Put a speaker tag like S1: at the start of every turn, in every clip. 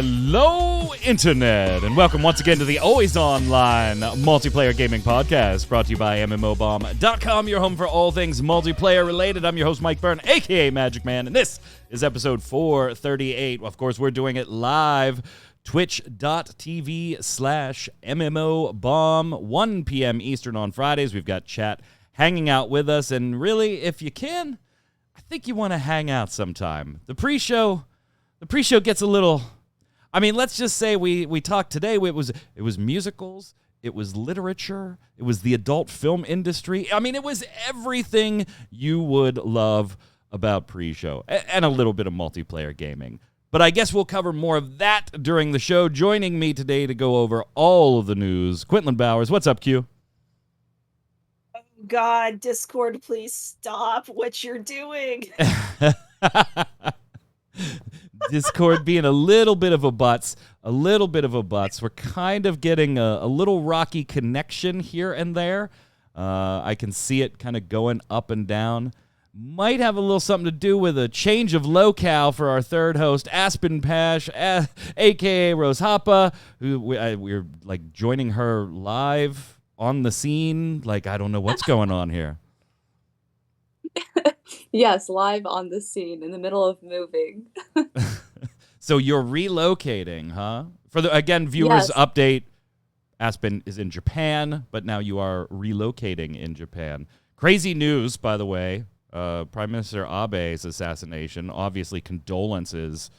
S1: Hello, Internet, and welcome once again to the always online multiplayer gaming podcast brought to you by mmorpg.com, your home for all things multiplayer related. I'm your host, Mike Byrne, a.k.a. Magicman, and this is episode 438. Of course, we're doing it live, twitch.tv/MMOBomb, 1 p.m. Eastern on Fridays. We've got chat hanging out with us, and really, if you can, I think you want to hang out sometime. The pre-show gets a little... I mean, let's just say we talked today. It was musicals, it was literature, it was the adult film industry. I mean, it was everything you would love about pre-show, and a little bit of multiplayer gaming. But I guess we'll cover more of that during the show. Joining me today to go over all of the news, Quinlan Bowers. What's up, Q?
S2: Oh God, Discord, please stop what you're doing.
S1: Discord being a little bit of a butts. We're kind of getting a little rocky connection here and there. I can see it kind of going up and down. Might have a little something to do with a change of locale for our third host, Aspen Pash, a.k.a. Rose Hoppa, who we're like joining her live on the scene. Like, I don't know what's going on here.
S3: Yes, live on the scene in the middle of moving.
S1: So you're relocating, huh? For the viewers,
S3: Yes.
S1: Update, Aspen is in Japan, but now you are relocating in Japan. Crazy news, by the way. Prime Minister Abe's assassination. Obviously, condolences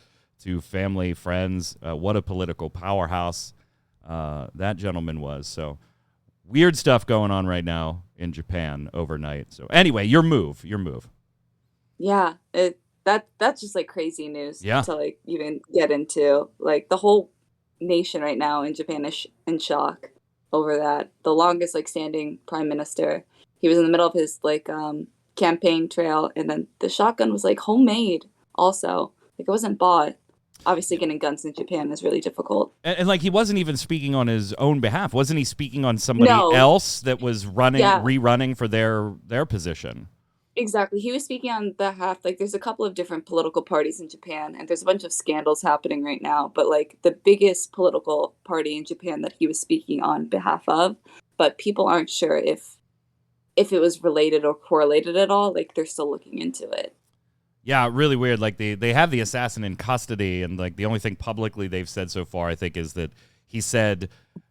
S1: to family, friends. What a political powerhouse that gentleman was. So weird stuff going on right now in Japan overnight. So anyway, your move.
S3: Yeah, that's just like crazy news
S1: Yeah.
S3: to like even get into. Like the whole nation right now in Japan is in shock over that. The longest like standing prime minister. He was in the middle of his like campaign trail, and then the shotgun was like homemade also. Like it wasn't bought. Obviously getting guns in Japan is really difficult.
S1: And like he wasn't even speaking on his own behalf. Wasn't he speaking on somebody
S3: No.
S1: else that was
S3: Yeah.
S1: rerunning for their position?
S3: Exactly. He was speaking on behalf, like there's a couple of different political parties in Japan, and there's a bunch of scandals happening right now, but like the biggest political party in Japan that he was speaking on behalf of, but people aren't sure if it was related or correlated at all. Like they're still looking into it.
S1: Yeah, really weird. Like they have the assassin in custody, and like the only thing publicly they've said so far, I think, is that he said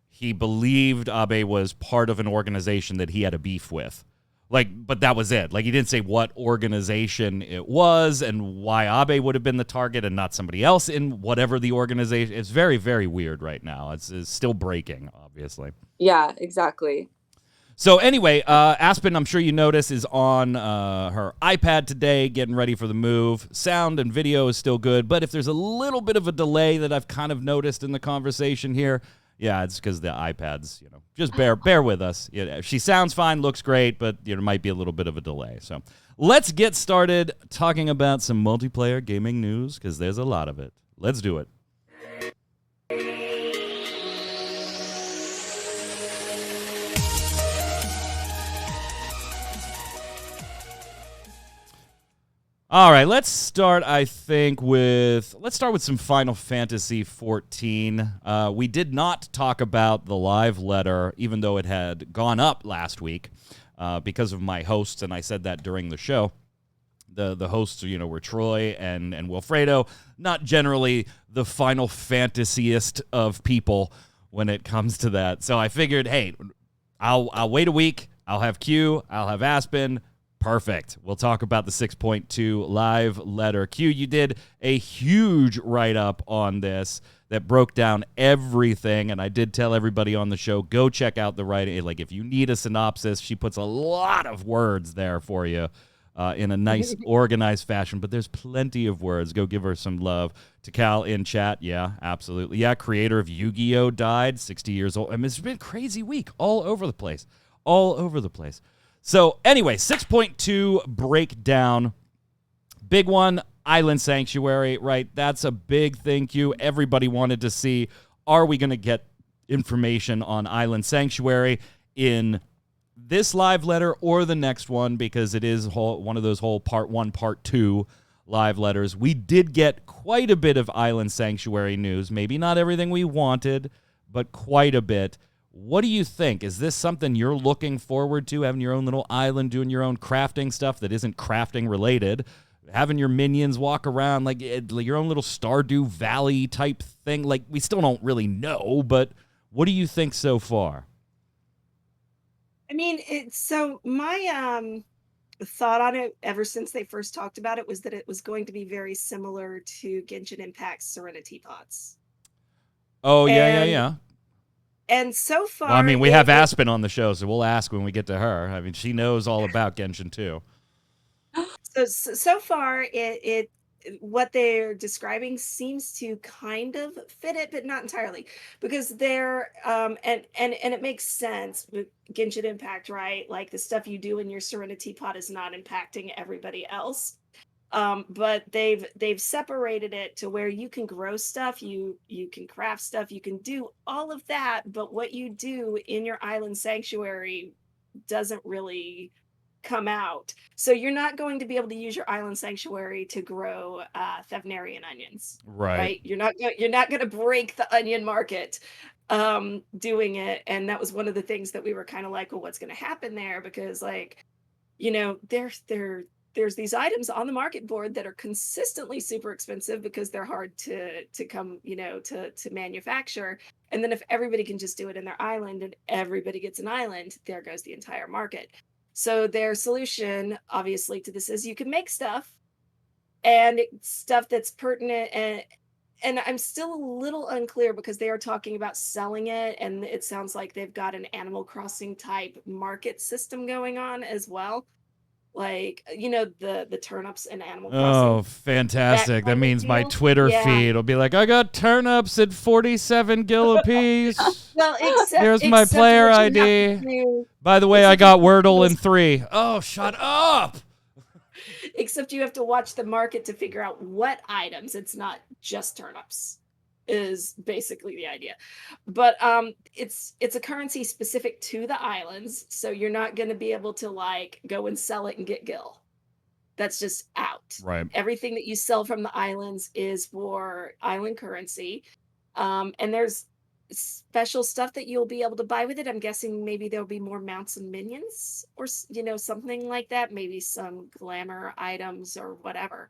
S1: he believed Abe was part of an organization that he had a beef with. Like, but that was it. Like, he didn't say what organization it was and why Abe would have been the target and not somebody else in whatever the organization. It's very, very weird right now. It's still breaking, obviously.
S3: Yeah, exactly.
S1: So anyway, Aspen, I'm sure you notice, is on her iPad today, getting ready for the move. Sound and video is still good, but if there's a little bit of a delay that I've kind of noticed in the conversation here, yeah, it's because the iPads, just bear with us. She sounds fine, looks great, but there might be a little bit of a delay. So let's get started talking about some multiplayer gaming news, because there's a lot of it. Let's do it. All right, let's start with some Final Fantasy XIV. We did not talk about the live letter, even though it had gone up last week because of my hosts, and I said that during the show. The hosts, were Troy and Wilfredo, not generally the Final Fantasyist of people when it comes to that. So I figured, hey, I'll wait a week. I'll have Q. I'll have Aspen. Perfect. We'll talk about the 6.2 live letter. Q, you did a huge write-up on this that broke down everything, and I did tell everybody on the show, go check out the writing. Like, if you need a synopsis, she puts a lot of words there for you in a nice, organized fashion, but there's plenty of words. Go give her some love. To Cal in chat, yeah, absolutely. Yeah, creator of Yu-Gi-Oh! Died, 60 years old. I mean, it's been a crazy week all over the place. So anyway, 6.2 breakdown. Big one, Island Sanctuary, right? That's a big thing, Q. Everybody wanted to see, are we going to get information on Island Sanctuary in this live letter or the next one, because it is one of those whole part 1, part 2 live letters. We did get quite a bit of Island Sanctuary news. Maybe not everything we wanted, but quite a bit. What do you think? Is this something you're looking forward to, having your own little island, doing your own crafting stuff that isn't crafting related, having your minions walk around like your own little Stardew Valley type thing? Like, we still don't really know, but what do you think so far?
S2: I mean, so my thought on it ever since they first talked about it was that it was going to be very similar to Genshin Impact's Serenity Pots.
S1: Oh, yeah.
S2: And and so
S1: Well, I
S2: far
S1: mean, we have Aspen on the show, so we'll ask when we get to her. I mean, she knows all about Genshin too.
S2: so far it what they're describing seems to kind of fit it, but not entirely, because they're and it makes sense with Genshin Impact, right? Like, the stuff you do in your Serenity Pot is not impacting everybody else. But they've separated it to where you can grow stuff, you can craft stuff, you can do all of that, but what you do in your island sanctuary doesn't really come out. So you're not going to be able to use your island sanctuary to grow Thavnarian onions,
S1: Right.
S2: right? You're not going to break the onion market doing it. And that was one of the things that we were kind of like, well, what's going to happen there? Because, like, there's these items on the market board that are consistently super expensive because they're hard to come, to manufacture. And then if everybody can just do it in their island and everybody gets an island, there goes the entire market. So their solution, obviously, to this is you can make stuff, and stuff that's pertinent, and I'm still a little unclear because they are talking about selling it, and it sounds like they've got an Animal Crossing type market system going on as well. Like, the turnips in Animal Crossing.
S1: Oh, fantastic. That
S2: kind of
S1: means my
S2: deal.
S1: Twitter
S2: Yeah.
S1: feed will be like, I got turnips at 47 gil a piece.
S2: Well, except
S1: Here's my
S2: except
S1: player
S2: what you have
S1: ID.
S2: to do-
S1: By the way, I
S2: except
S1: got
S2: what you have to do
S1: Wordle
S2: is-
S1: in 3. Oh, shut up.
S2: Except you have to watch the market to figure out what items. It's not just turnips, is basically the idea. But it's a currency specific to the islands, so you're not going to be able to, like, go and sell it and get gil. That's just out.
S1: Right.
S2: Everything that you sell from the islands is for island currency. And there's special stuff that you'll be able to buy with it. I'm guessing maybe there'll be more mounts and minions, or something like that. Maybe some glamour items or whatever.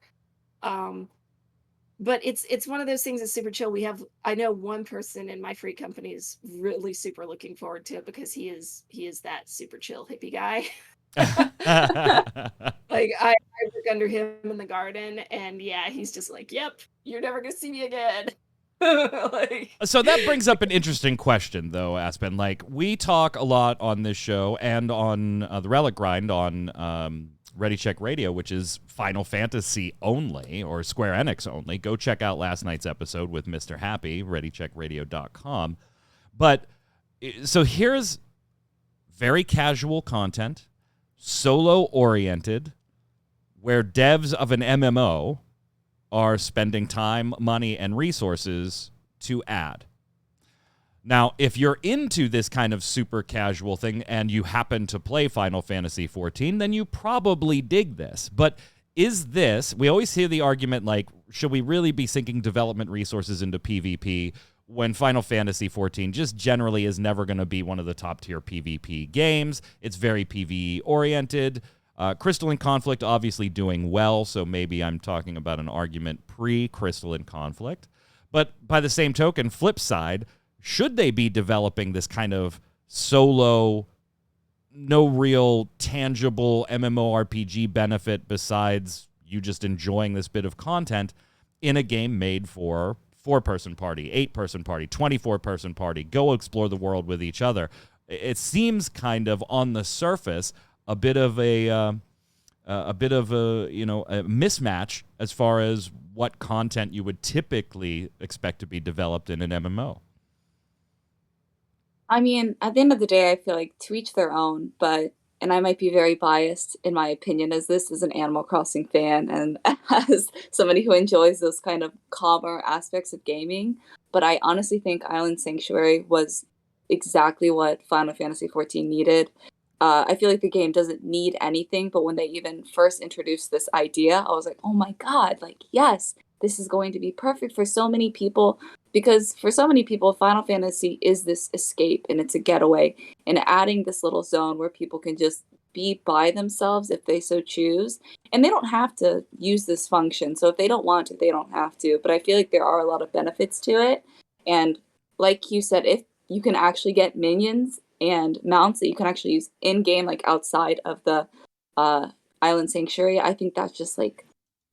S2: But it's one of those things that's super chill. I know one person in my free company is really super looking forward to it because he is that super chill hippie guy. Like, I work under him in the garden, and yeah, he's just like, yep, you're never gonna see me again. Like,
S1: So that brings up an interesting question, though, Aspen. Like, we talk a lot on this show and on the Relic Grind on Ready Check Radio, which is Final Fantasy only, or Square Enix only. Go check out last night's episode with Mr. Happy, readycheckradio.com. But, so here's very casual content, solo-oriented, where devs of an MMO are spending time, money, and resources to add. Now, if you're into this kind of super casual thing and you happen to play Final Fantasy XIV, then you probably dig this. But is this, we always hear the argument like, should we really be sinking development resources into PvP when Final Fantasy XIV just generally is never going to be one of the top tier PvP games? It's very PvE oriented. Crystalline Conflict obviously doing well, so maybe I'm talking about an argument pre-Crystalline Conflict. But by the same token, flip side, should they be developing this kind of solo, no real tangible MMORPG benefit besides you just enjoying this bit of content in a game made for 4-person party, 8-person party, 24-person party, go explore the world with each other? It seems kind of on the surface a bit of a mismatch as far as what content you would typically expect to be developed in an MMO.
S3: I mean, at the end of the day, I feel like to each their own, and I might be very biased in my opinion as this is an Animal Crossing fan and as somebody who enjoys those kind of calmer aspects of gaming, but I honestly think Island Sanctuary was exactly what Final Fantasy XIV needed. I feel like the game doesn't need anything, but when they even first introduced this idea, I was like, oh my God, like, yes, this is going to be perfect for so many people. Because for so many people, Final Fantasy is this escape and it's a getaway. And adding this little zone where people can just be by themselves if they so choose. And they don't have to use this function. So if they don't want to, they don't have to. But I feel like there are a lot of benefits to it. And like you said, if you can actually get minions and mounts that you can actually use in game, like outside of the uh, island sanctuary, I think that's just like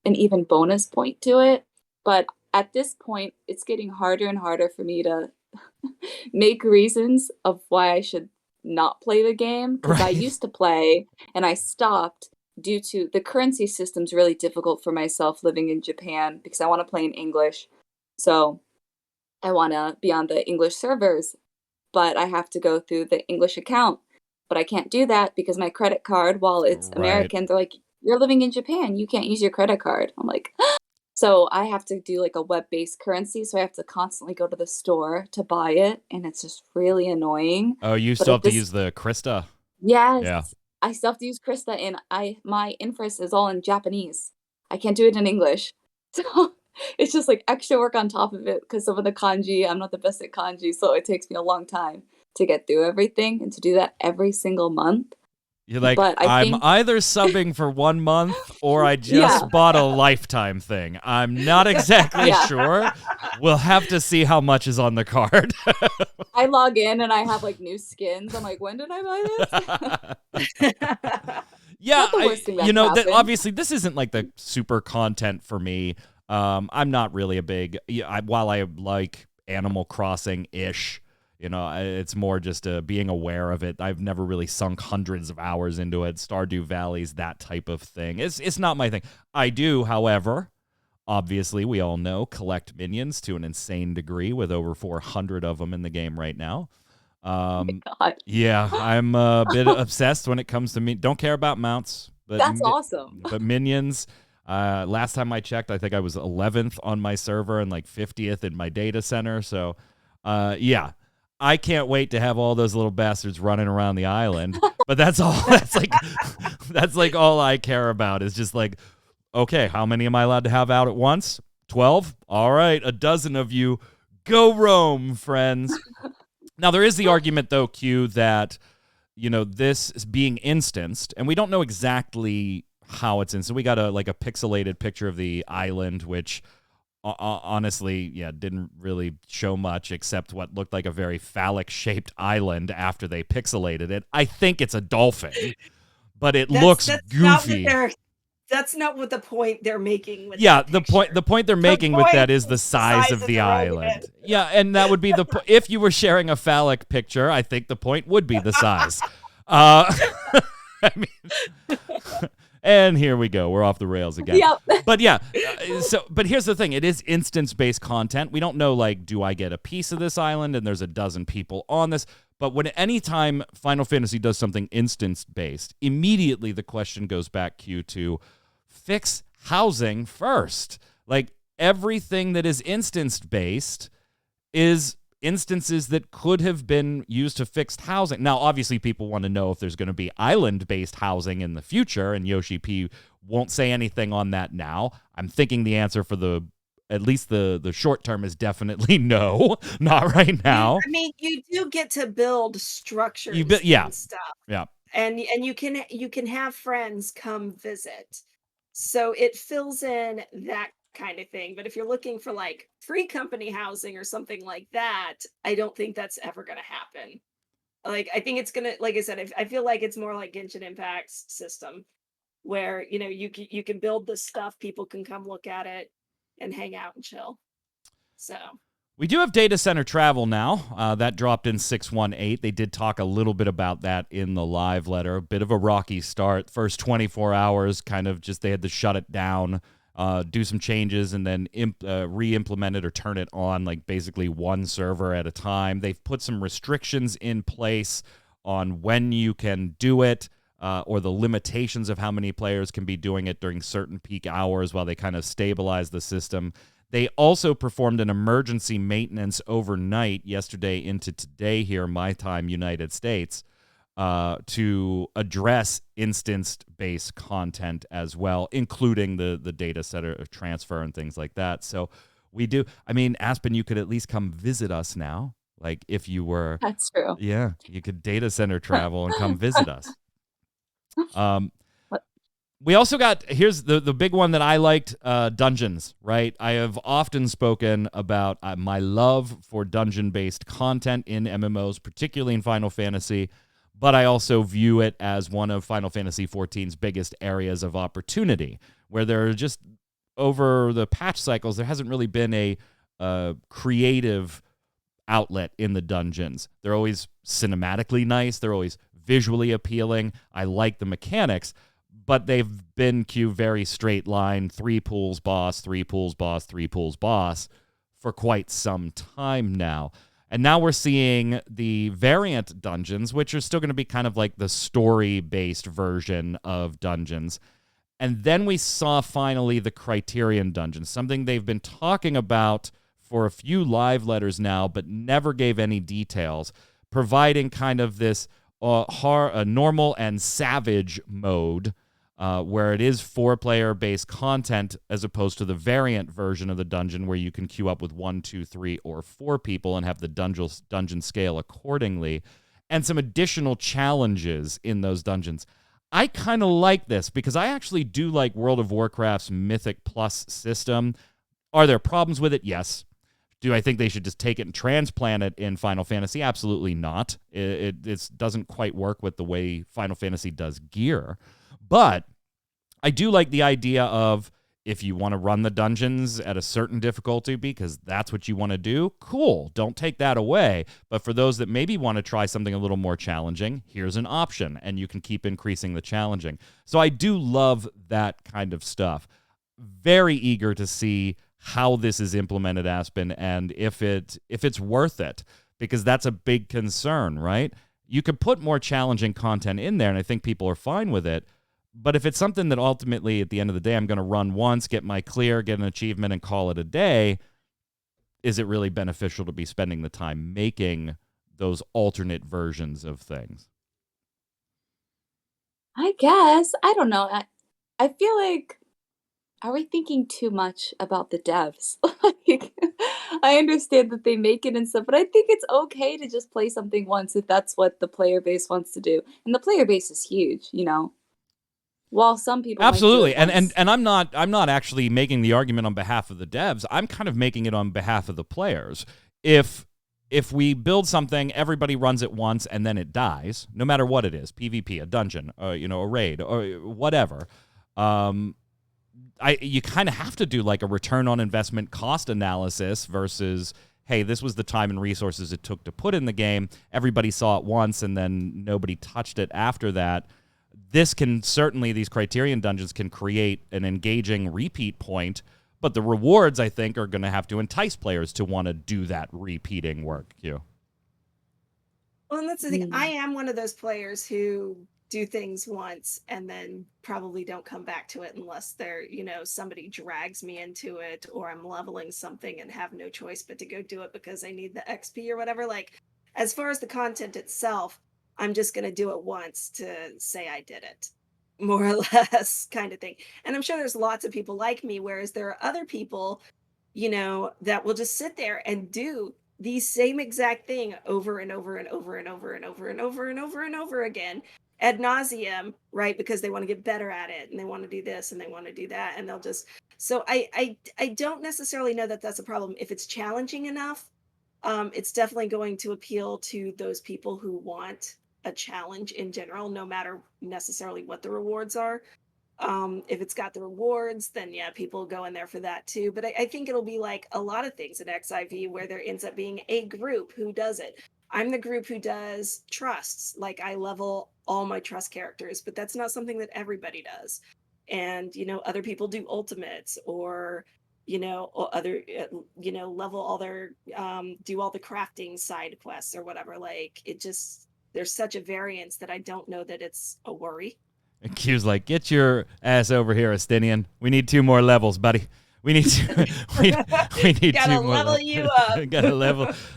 S3: an even bonus point to it. But at this point, it's getting harder and harder for me to make reasons of why I should not play the game. Because I
S1: Right.
S3: used to play and I stopped due to the currency system's really difficult for myself living in Japan because I want to play in English. So I want to be on the English servers, but I have to go through the English account. But I can't do that because my credit card, while it's
S1: Right.
S3: American, they're like, you're living in Japan, you can't use your credit card. I'm like, so I have to do like a web-based currency, so I have to constantly go to the store to buy it, and it's just really annoying.
S1: Oh, you
S3: But
S1: still
S3: at
S1: have to
S3: this,
S1: use the Krista.
S3: yes,
S1: Yeah.
S3: I still have to use Krista, and my infras is all in Japanese. I can't do it in English, so it's just like extra work on top of it because some of the kanji, I'm not the best at kanji, so it takes me a long time to get through everything and to do that every single month.
S1: You're like,
S3: But I
S1: I'm
S3: think,
S1: either subbing for 1 month or I
S3: yeah,
S1: just bought a lifetime thing. I'm not exactly
S3: yeah.
S1: sure. We'll have to see how much is on the card.
S3: I log in and I have like new skins. I'm like, when did I buy this?
S1: Yeah,
S3: Not the worst thing that could
S1: that
S3: happen.
S1: obviously this isn't like the super content for me. I'm not really a big, while I like Animal Crossing ish. It's more just being aware of it. I've never really sunk hundreds of hours into it. Stardew Valley's that type of thing. It's not my thing. I do, however, obviously we all know, collect minions to an insane degree with over 400 of them in the game right now.
S3: God,
S1: Yeah, I'm a bit obsessed when it comes to me. Don't care about mounts, but
S3: that's awesome.
S1: but minions. Last time I checked, I think I was 11th on my server and like 50th in my data center. So, yeah, I can't wait to have all those little bastards running around the island. But that's all. That's like all I care about is just like, okay, how many am I allowed to have out at once? 12. All right, a dozen of you. Go roam, friends. Now, there is the argument, though, Q, that, this is being instanced, and we don't know exactly how it's instanced. We got a pixelated picture of the island, which honestly, didn't really show much except what looked like a very phallic-shaped island after they pixelated it. I think it's a dolphin, but it looks goofy.
S2: That's not what the point they're making with
S1: Yeah,
S2: that
S1: the point they're making with that is the size of the island. Yeah, and that would be if you were sharing a phallic picture, I think the point would be the size. I mean, and here we go. We're off the rails again.
S3: Yep.
S1: But yeah, but here's the thing. It is instance-based content. We don't know, like, do I get a piece of this island and there's a dozen people on this? But anytime Final Fantasy does something instance-based, immediately the question goes back, Q, to fix housing first. Like, everything that is instance-based is instances that could have been used to fix housing. Now, obviously, people want to know if there's going to be island-based housing in the future, and Yoshi P won't say anything on that now. I'm thinking the answer for at least the short term is definitely no, not right now.
S2: I mean, you do get to build structures
S1: Yeah.
S2: and stuff.
S1: Yeah.
S2: And you can have friends come visit. So it fills in that kind of thing. But if you're looking for like free company housing or something like that, I don't think that's ever going to happen. Like, I think it's going to, like I said, I feel like it's more like Genshin Impact's system where, you can build this stuff, people can come look at it and hang out and chill. So
S1: we do have data center travel now. That dropped in 618. They did talk a little bit about that in the live letter. A bit of a rocky start. First 24 hours, kind of just they had to shut it down, do some changes, and then re-implement it or turn it on, like basically one server at a time. They've put some restrictions in place on when you can do it, or the limitations of how many players can be doing it during certain peak hours while they kind of stabilize the system. They also performed an emergency maintenance overnight yesterday into today here, my time, United States, to address instance-based content as well, including the data center transfer and things like that. So we do. I mean, Aspen, you could at least come visit us now. Like if you were,
S3: That's true.
S1: yeah, you could data center travel and come visit us. We also got, here's the big one that I liked, dungeons, right? I have often spoken about my love for dungeon-based content in MMOs, particularly in Final Fantasy, but I also view it as one of Final Fantasy XIV's biggest areas of opportunity, where there are just, over the patch cycles, there hasn't really been a creative outlet in the dungeons. They're always cinematically nice. They're always visually appealing. I like the mechanics, but they've been very straight line, 3 pools boss, 3 pools boss, 3 pools boss for quite some time now. And now we're seeing the variant dungeons, which are still going to be kind of like the story-based version of dungeons. And then we saw finally the Criterion dungeons, something they've been talking about for a few live letters now, but never gave any details, providing kind of this normal and savage mode, where it is 4-player-based content as opposed to the variant version of the dungeon where you can queue up with 1, 2, 3, or 4 people and have the dungeon scale accordingly, and some additional challenges in those dungeons. I kind of like this because I actually do like World of Warcraft's Mythic Plus system. Are there problems with it? Yes. Do I think they should just take it and transplant it in Final Fantasy? Absolutely not. It doesn't quite work with the way Final Fantasy does gear. But I do like the idea of, if you want to run the dungeons at a certain difficulty because that's what you want to do, cool, don't take that away. But for those that maybe want to try something a little more challenging, here's an option, and you can keep increasing the challenging. So I do love that kind of stuff. Very eager to see how this is implemented, Aspen, and if it's worth it, because that's a big concern, right? You could put more challenging content in there, and I think people are fine with it. But if it's something that ultimately, at the end of the day, I'm going to run once, get my clear, get an achievement, and call it a day, is it really beneficial to be spending the time making those alternate versions of things?
S3: I guess. I don't know. I feel like, are we thinking too much about the devs? Like, I understand that they make it and stuff, but I think it's okay to just play something once if that's what the player base wants to do. And the player base is huge, you know. While some people
S1: absolutely,
S3: might do it
S1: and I'm not actually making the argument on behalf of the devs. I'm kind of making it on behalf of the players. If we build something, everybody runs it once, and then it dies, no matter what it is, PvP, a dungeon, a raid, or whatever. You kind of have to do like a return on investment cost analysis versus, hey, this was the time and resources it took to put in the game. Everybody saw it once, and then nobody touched it after that. These Criterion dungeons can create an engaging repeat point, but the rewards, I think, are going to have to entice players to want to do that repeating work.
S2: Well, and that's the thing. I am one of those players who do things once and then probably don't come back to it unless they're, somebody drags me into it, or I'm leveling something and have no choice but to go do it because I need the XP or whatever. Like, as far as the content itself, I'm just going to do it once to say I did it, more or less, kind of thing. And I'm sure there's lots of people like me, whereas there are other people, that will just sit there and do the same exact thing over and over and over and over and over and over and over and over again ad nauseum, right? Because they want to get better at it, and they want to do this and they want to do that, and they'll just. So I don't necessarily know that that's a problem. If it's challenging enough, it's definitely going to appeal to those people who want a challenge in general, no matter necessarily what the rewards are. If it's got the rewards, then yeah, people go in there for that too. But I think it'll be like a lot of things in XIV where there ends up being a group who does it. I'm the group who does trusts. Like, I level all my trust characters, but that's not something that everybody does. And, other people do ultimates, or, other, level all their, do all the crafting side quests or whatever. Like, there's such a variance that I don't know that it's a worry.
S1: And Q's like, get your ass over here, Astinian. We need 2 more levels, buddy. We need to. We need
S2: Gotta
S1: to
S2: level you up.
S1: Gotta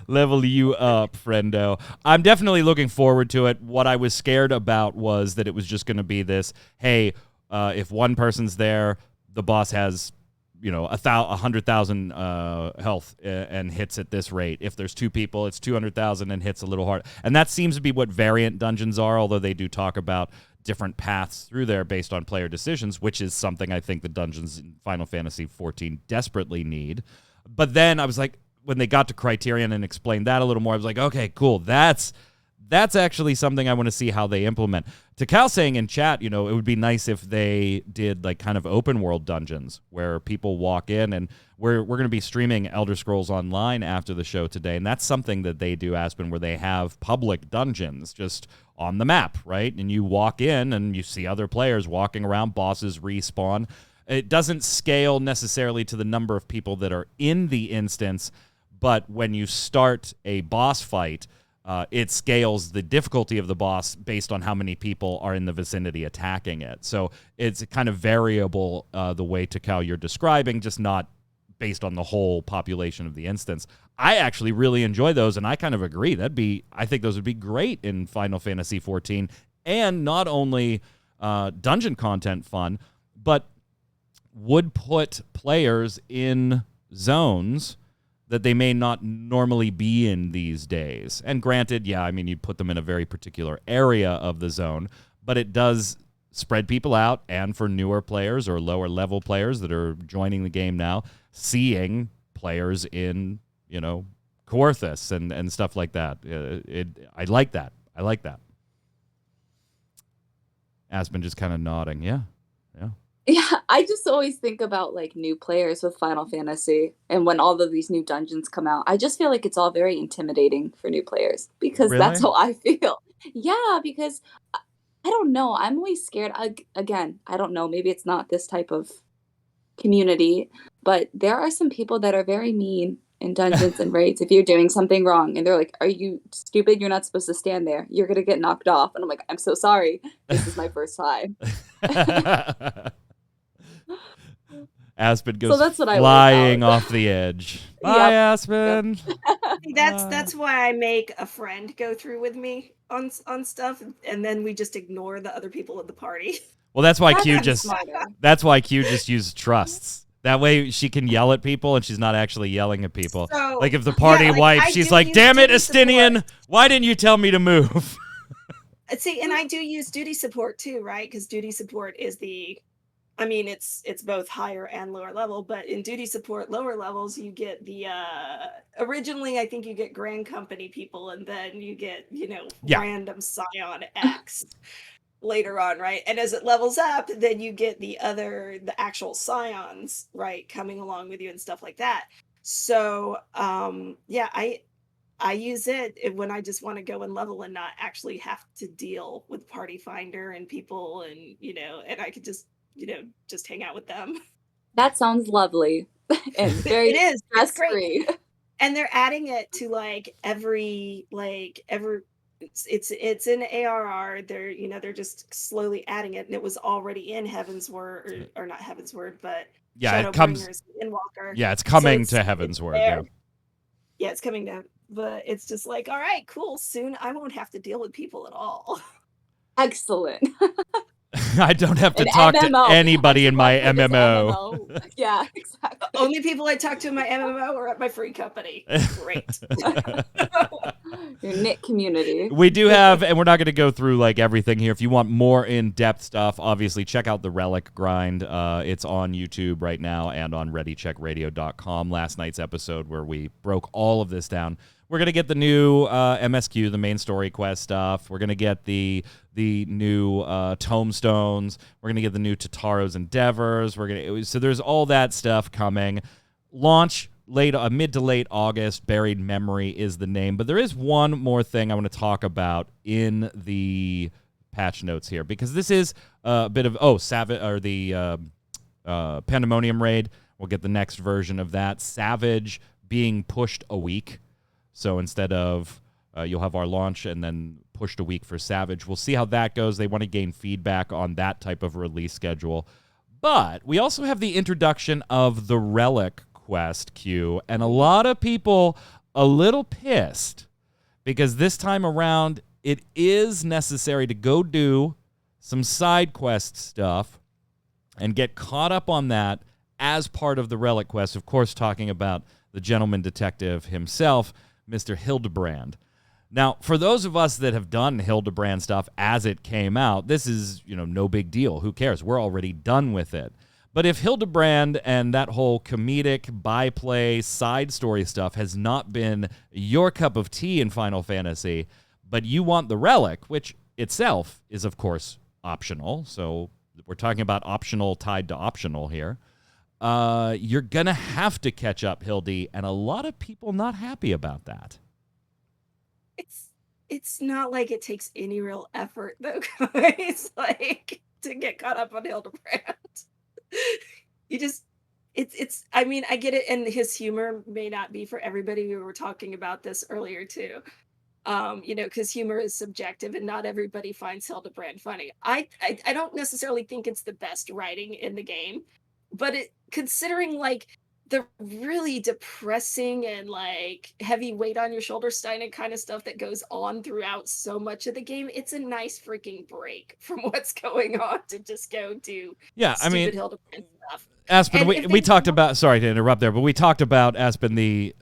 S1: level you up, friendo. I'm definitely looking forward to it. What I was scared about was that it was just going to be this. Hey, if one person's there, the boss has 100,000 health and hits at this rate. If there's two people, it's 200,000 and hits a little hard. And that seems to be what variant dungeons are, although they do talk about different paths through there based on player decisions, which is something I think the dungeons in Final Fantasy XIV desperately need. But then I was like, when they got to Criterion and explained that a little more, I was like, okay, cool. That's actually something I want to see how they implement. To Cal saying in chat, it would be nice if they did like kind of open world dungeons where people walk in, and we're going to be streaming Elder Scrolls Online after the show today, and that's something that they do, Aspen, where they have public dungeons just on the map, right? And you walk in and you see other players walking around, bosses respawn. It doesn't scale necessarily to the number of people that are in the instance, but when you start a boss fight, it scales the difficulty of the boss based on how many people are in the vicinity attacking it. So it's kind of variable the way, Takao, you're describing, just not based on the whole population of the instance. I actually really enjoy those, and I kind of agree. I think those would be great in Final Fantasy XIV, and not only dungeon content fun, but would put players in zones that they may not normally be in these days. And granted, you'd put them in a very particular area of the zone, but it does spread people out, and for newer players or lower level players that are joining the game now, seeing players in, Coerthus and stuff like that. I like that. Aspen just kind of nodding. Yeah.
S3: Yeah, I just always think about like new players with Final Fantasy, and when all of these new dungeons come out, I just feel like it's all very intimidating for new players, because that's how I feel. Yeah, because I don't know, I'm always scared. Again, I don't know, maybe it's not this type of community, but there are some people that are very mean in dungeons and raids if you're doing something wrong, and they're like, "Are you stupid? You're not supposed to stand there. You're gonna get knocked off." And I'm like, "I'm so sorry. This is my first time."
S1: Aspen goes flying off the edge. Bye, Aspen.
S2: Yep. That's why I make a friend go through with me on stuff, and then we just ignore the other people in the party.
S1: Well, that's why Q just uses trusts. That way she can yell at people, and she's not actually yelling at people. So, like if the party wipes, she's like, "Damn it, Estinian! Why didn't you tell me to move?"
S2: See, and I do use duty support too, right? Because duty support is it's both higher and lower level, but in duty support lower levels, you get the originally I think you get Grand Company people, and then you get random Scion X later on, right? And as it levels up, then you get the actual Scions, right, coming along with you and stuff like that. So I use it when I just want to go and level and not actually have to deal with Party Finder and people, and and I could just hang out with them. That sounds lovely and very stress-free. And they're adding it to it's in ARR. They're just slowly adding it, and it was already in Heavensward or not Heavensward, but
S1: it comes
S2: Endwalker.
S1: Yeah, it's coming to Heavensward.
S2: Yeah, it's coming to, but it's just like, all right, cool. Soon I won't have to deal with people at all. Excellent.
S1: I don't have to talk to anybody in my MMO.
S2: Yeah, exactly. The only people I talk to in my MMO are at my free company. Great. Your knit community.
S1: We do have, and we're not going to go through everything here. If you want more in-depth stuff, obviously check out the Relic Grind. It's on YouTube right now and on ReadyCheckRadio.com. Last night's episode where we broke all of this down. We're going to get the new MSQ, the main story quest stuff. We're going to get the new tomestones. We're going to get the new Tataro's Endeavors. So there's all that stuff coming. Launch mid to late August. Buried Memory is the name. But there is one more thing I want to talk about in the patch notes here, because this is a bit of the Pandemonium raid. We'll get the next version of that. Savage being pushed a week. So instead of you'll have our launch and then pushed a week for Savage. We'll see how that goes. They want to gain feedback on that type of release schedule. But we also have the introduction of the Relic quest queue, and a lot of people a little pissed because this time around it is necessary to go do some side quest stuff and get caught up on that as part of the Relic quest. Of course, talking about the gentleman detective himself, Mr. Hildebrand. Now, for those of us that have done Hildebrand stuff as it came out, this is, no big deal. Who cares? We're already done with it. But if Hildebrand and that whole comedic byplay side story stuff has not been your cup of tea in Final Fantasy, but you want the Relic, which itself is, of course, optional. So we're talking about optional tied to optional here. You're going to have to catch up, Hildy, and a lot of people not happy about that.
S2: It's not like it takes any real effort, though, guys, to get caught up on Hildebrand. I mean, I get it, and his humor may not be for everybody. We were talking about this earlier, too. Because humor is subjective, and not everybody finds Hildebrand funny. I don't necessarily think it's the best writing in the game, but considering, the really depressing and heavy weight on your shoulder Steinen kind of stuff that goes on throughout so much of the game, it's a nice freaking break from what's going on to just go do stupid Hildebrand stuff.
S1: Aspen, we talked about, sorry to interrupt there, but we talked about, Aspen, the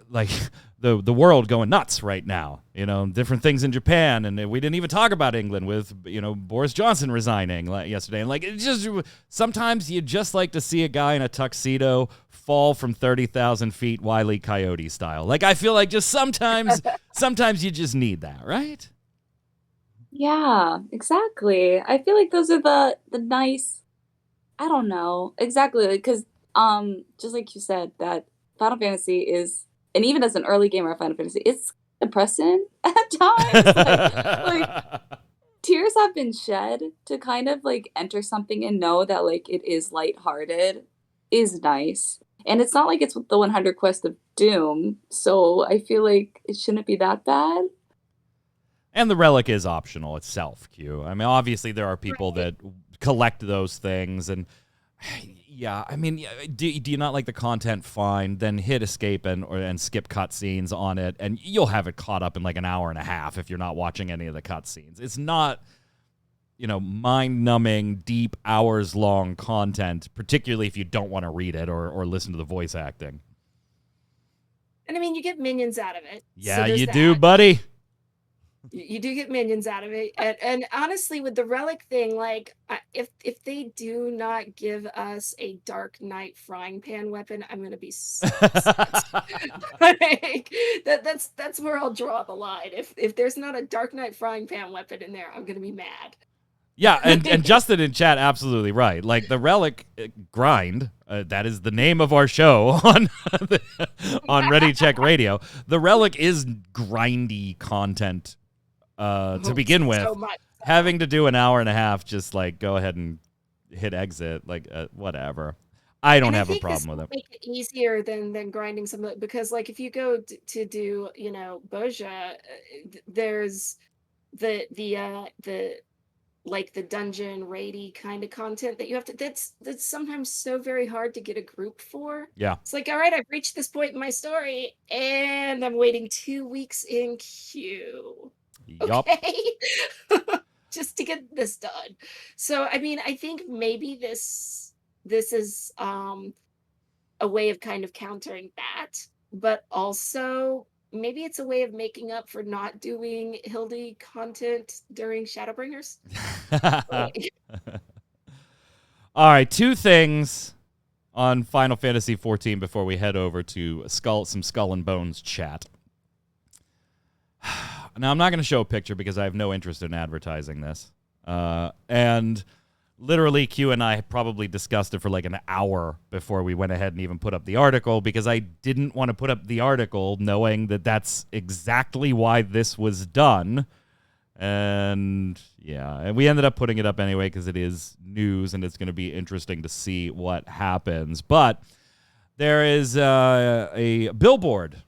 S1: world going nuts right now, different things in Japan, and we didn't even talk about England with, Boris Johnson resigning yesterday. And it's just, sometimes you just like to see a guy in a tuxedo fall from 30,000 feet Wile E. Coyote style. I feel like just sometimes you just need that, right?
S3: Yeah, exactly. I feel like those are the nice, I don't know, exactly, because just like you said, that Final Fantasy is, and even as an early gamer of Final Fantasy, it's depressing at times. Tears have been shed to kind of enter something and know that it is lighthearted is nice. And it's not like it's the 100 Quest of Doom, so I feel like it shouldn't be that bad.
S1: And the Relic is optional itself, Q. I mean, obviously there are people that collect those things, and yeah, I mean, do you not like the content? Fine, then hit escape and skip cutscenes on it, and you'll have it caught up in an hour and a half if you're not watching any of the cutscenes. It's not, mind-numbing, deep, hours-long content, particularly if you don't want to read it or listen to the voice acting.
S2: And I mean, you get minions out of it.
S1: Yeah, so you do, buddy.
S2: You do get minions out of it, and honestly, with the Relic thing, if they do not give us a Dark Knight frying pan weapon, I'm gonna be so upset. That's where I'll draw the line. If there's not a Dark Knight frying pan weapon in there, I'm gonna be mad.
S1: Yeah, and Justin in chat, absolutely right. The Relic grind, that is the name of our show on Ready Check Radio. The Relic is grindy content. To begin with, so having to do an hour and a half, just go ahead and hit exit, whatever. I don't have a problem with it.
S2: Make it easier than grinding something, because if you go to do Boja, there's the dungeon raidy kind of content that you have to. That's sometimes so very hard to get a group for.
S1: Yeah,
S2: it's all right, I've reached this point in my story, and I'm waiting 2 weeks in queue.
S1: Yup.
S2: Okay. Just to get this done. So I mean, I think maybe this is a way of kind of countering that, but also maybe it's a way of making up for not doing Hildy content during Shadowbringers.
S1: All right, two things on Final Fantasy XIV before we head over to some Skull and Bones chat. Now, I'm not going to show a picture because I have no interest in advertising this. And literally, Q and I probably discussed it for an hour before we went ahead and even put up the article, because I didn't want to put up the article knowing that that's exactly why this was done. And yeah, and we ended up putting it up anyway because it is news and it's going to be interesting to see what happens. But there is a billboard.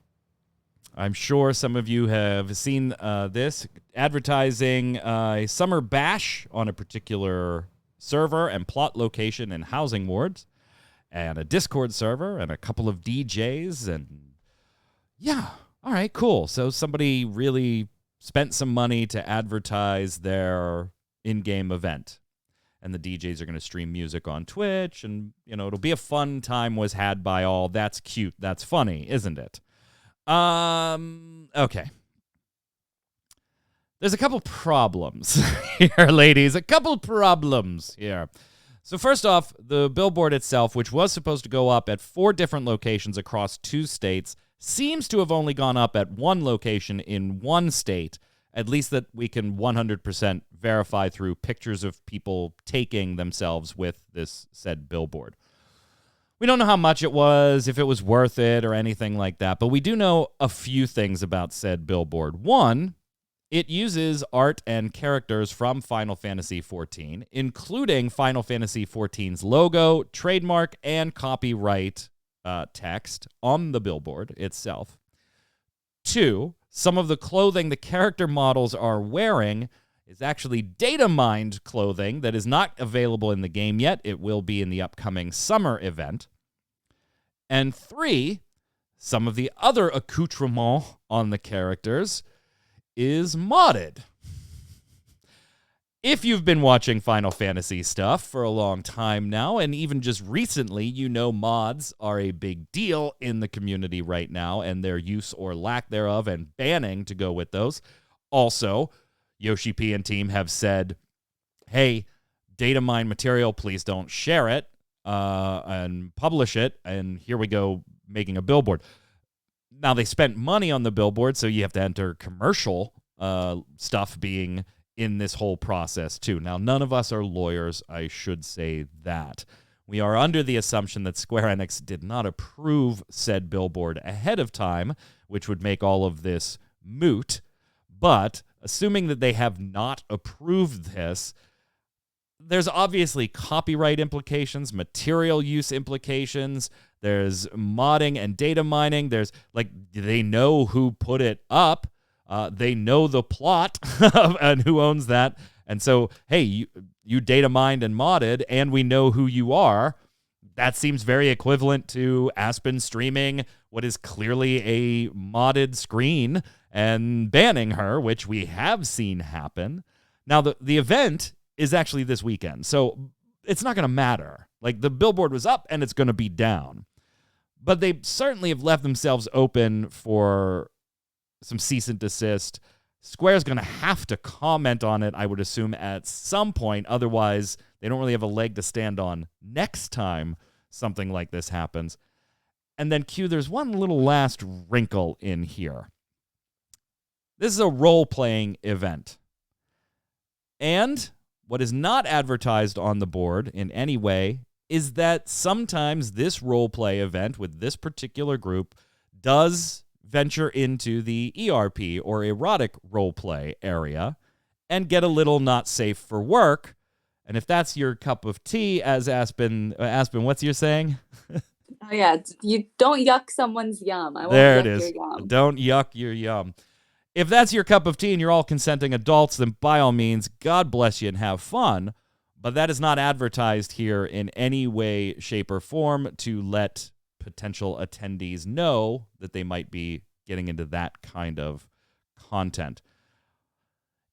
S1: I'm sure some of you have seen this advertising a summer bash on a particular server and plot location and housing wards, and a Discord server and a couple of DJs. And yeah, all right, cool. So somebody really spent some money to advertise their in-game event. And the DJs are going to stream music on Twitch, and, it'll be a fun time was had by all. That's cute. That's funny, isn't it? Okay. There's a couple problems here, ladies. A couple problems here. So first off, the billboard itself, which was supposed to go up at 4 different locations across 2 states, seems to have only gone up at 1 location in 1 state, at least that we can 100% verify through pictures of people taking themselves with this said billboard. We don't know how much it was, if it was worth it, or anything like that, but we do know a few things about said billboard. One, it uses art and characters from Final Fantasy XIV, including Final Fantasy XIV's logo, trademark, and copyright text on the billboard itself. 2, some of the clothing the character models are wearing is actually data mined clothing that is not available in the game yet. It will be in the upcoming summer event. And 3, some of the other accoutrement on the characters is modded. If you've been watching Final Fantasy stuff for a long time now, and even just recently, mods are a big deal in the community right now, and their use or lack thereof and banning to go with those. Also, Yoshi P and team have said, hey, data mine material, please don't share it and publish it, and here we go making a billboard. Now, they spent money on the billboard, so you have to enter commercial stuff being in this whole process, too. Now, none of us are lawyers, I should say that. We are under the assumption that Square Enix did not approve said billboard ahead of time, which would make all of this moot. But, assuming that they have not approved this, there's obviously copyright implications, material use implications, there's modding and data mining, there's, they know who put it up, they know the plot and who owns that, and so, hey, you data mined and modded, and we know who you are. That seems very equivalent to Aspen streaming what is clearly a modded screen and banning her, which we have seen happen. Now, the event is actually this weekend, so it's not going to matter. The billboard was up, and it's going to be down. But they certainly have left themselves open for some cease and desist. Square's going to have to comment on it, I would assume, at some point. Otherwise, they don't really have a leg to stand on next time something like this happens. And then, Q, there's one little last wrinkle in here. This is a role-playing event. And what is not advertised on the board in any way is that sometimes this role-play event with this particular group does venture into the ERP or erotic roleplay area and get a little not safe for work. And if that's your cup of tea, as Aspen, what's your saying?
S3: Oh yeah, you don't yuck someone's yum. I won't
S1: there
S3: yuck
S1: it is.
S3: your yum.
S1: Don't yuck your yum. If that's your cup of tea and you're all consenting adults, then by all means, God bless you and have fun. But that is not advertised here in any way, shape, or form to let potential attendees know that they might be getting into that kind of content.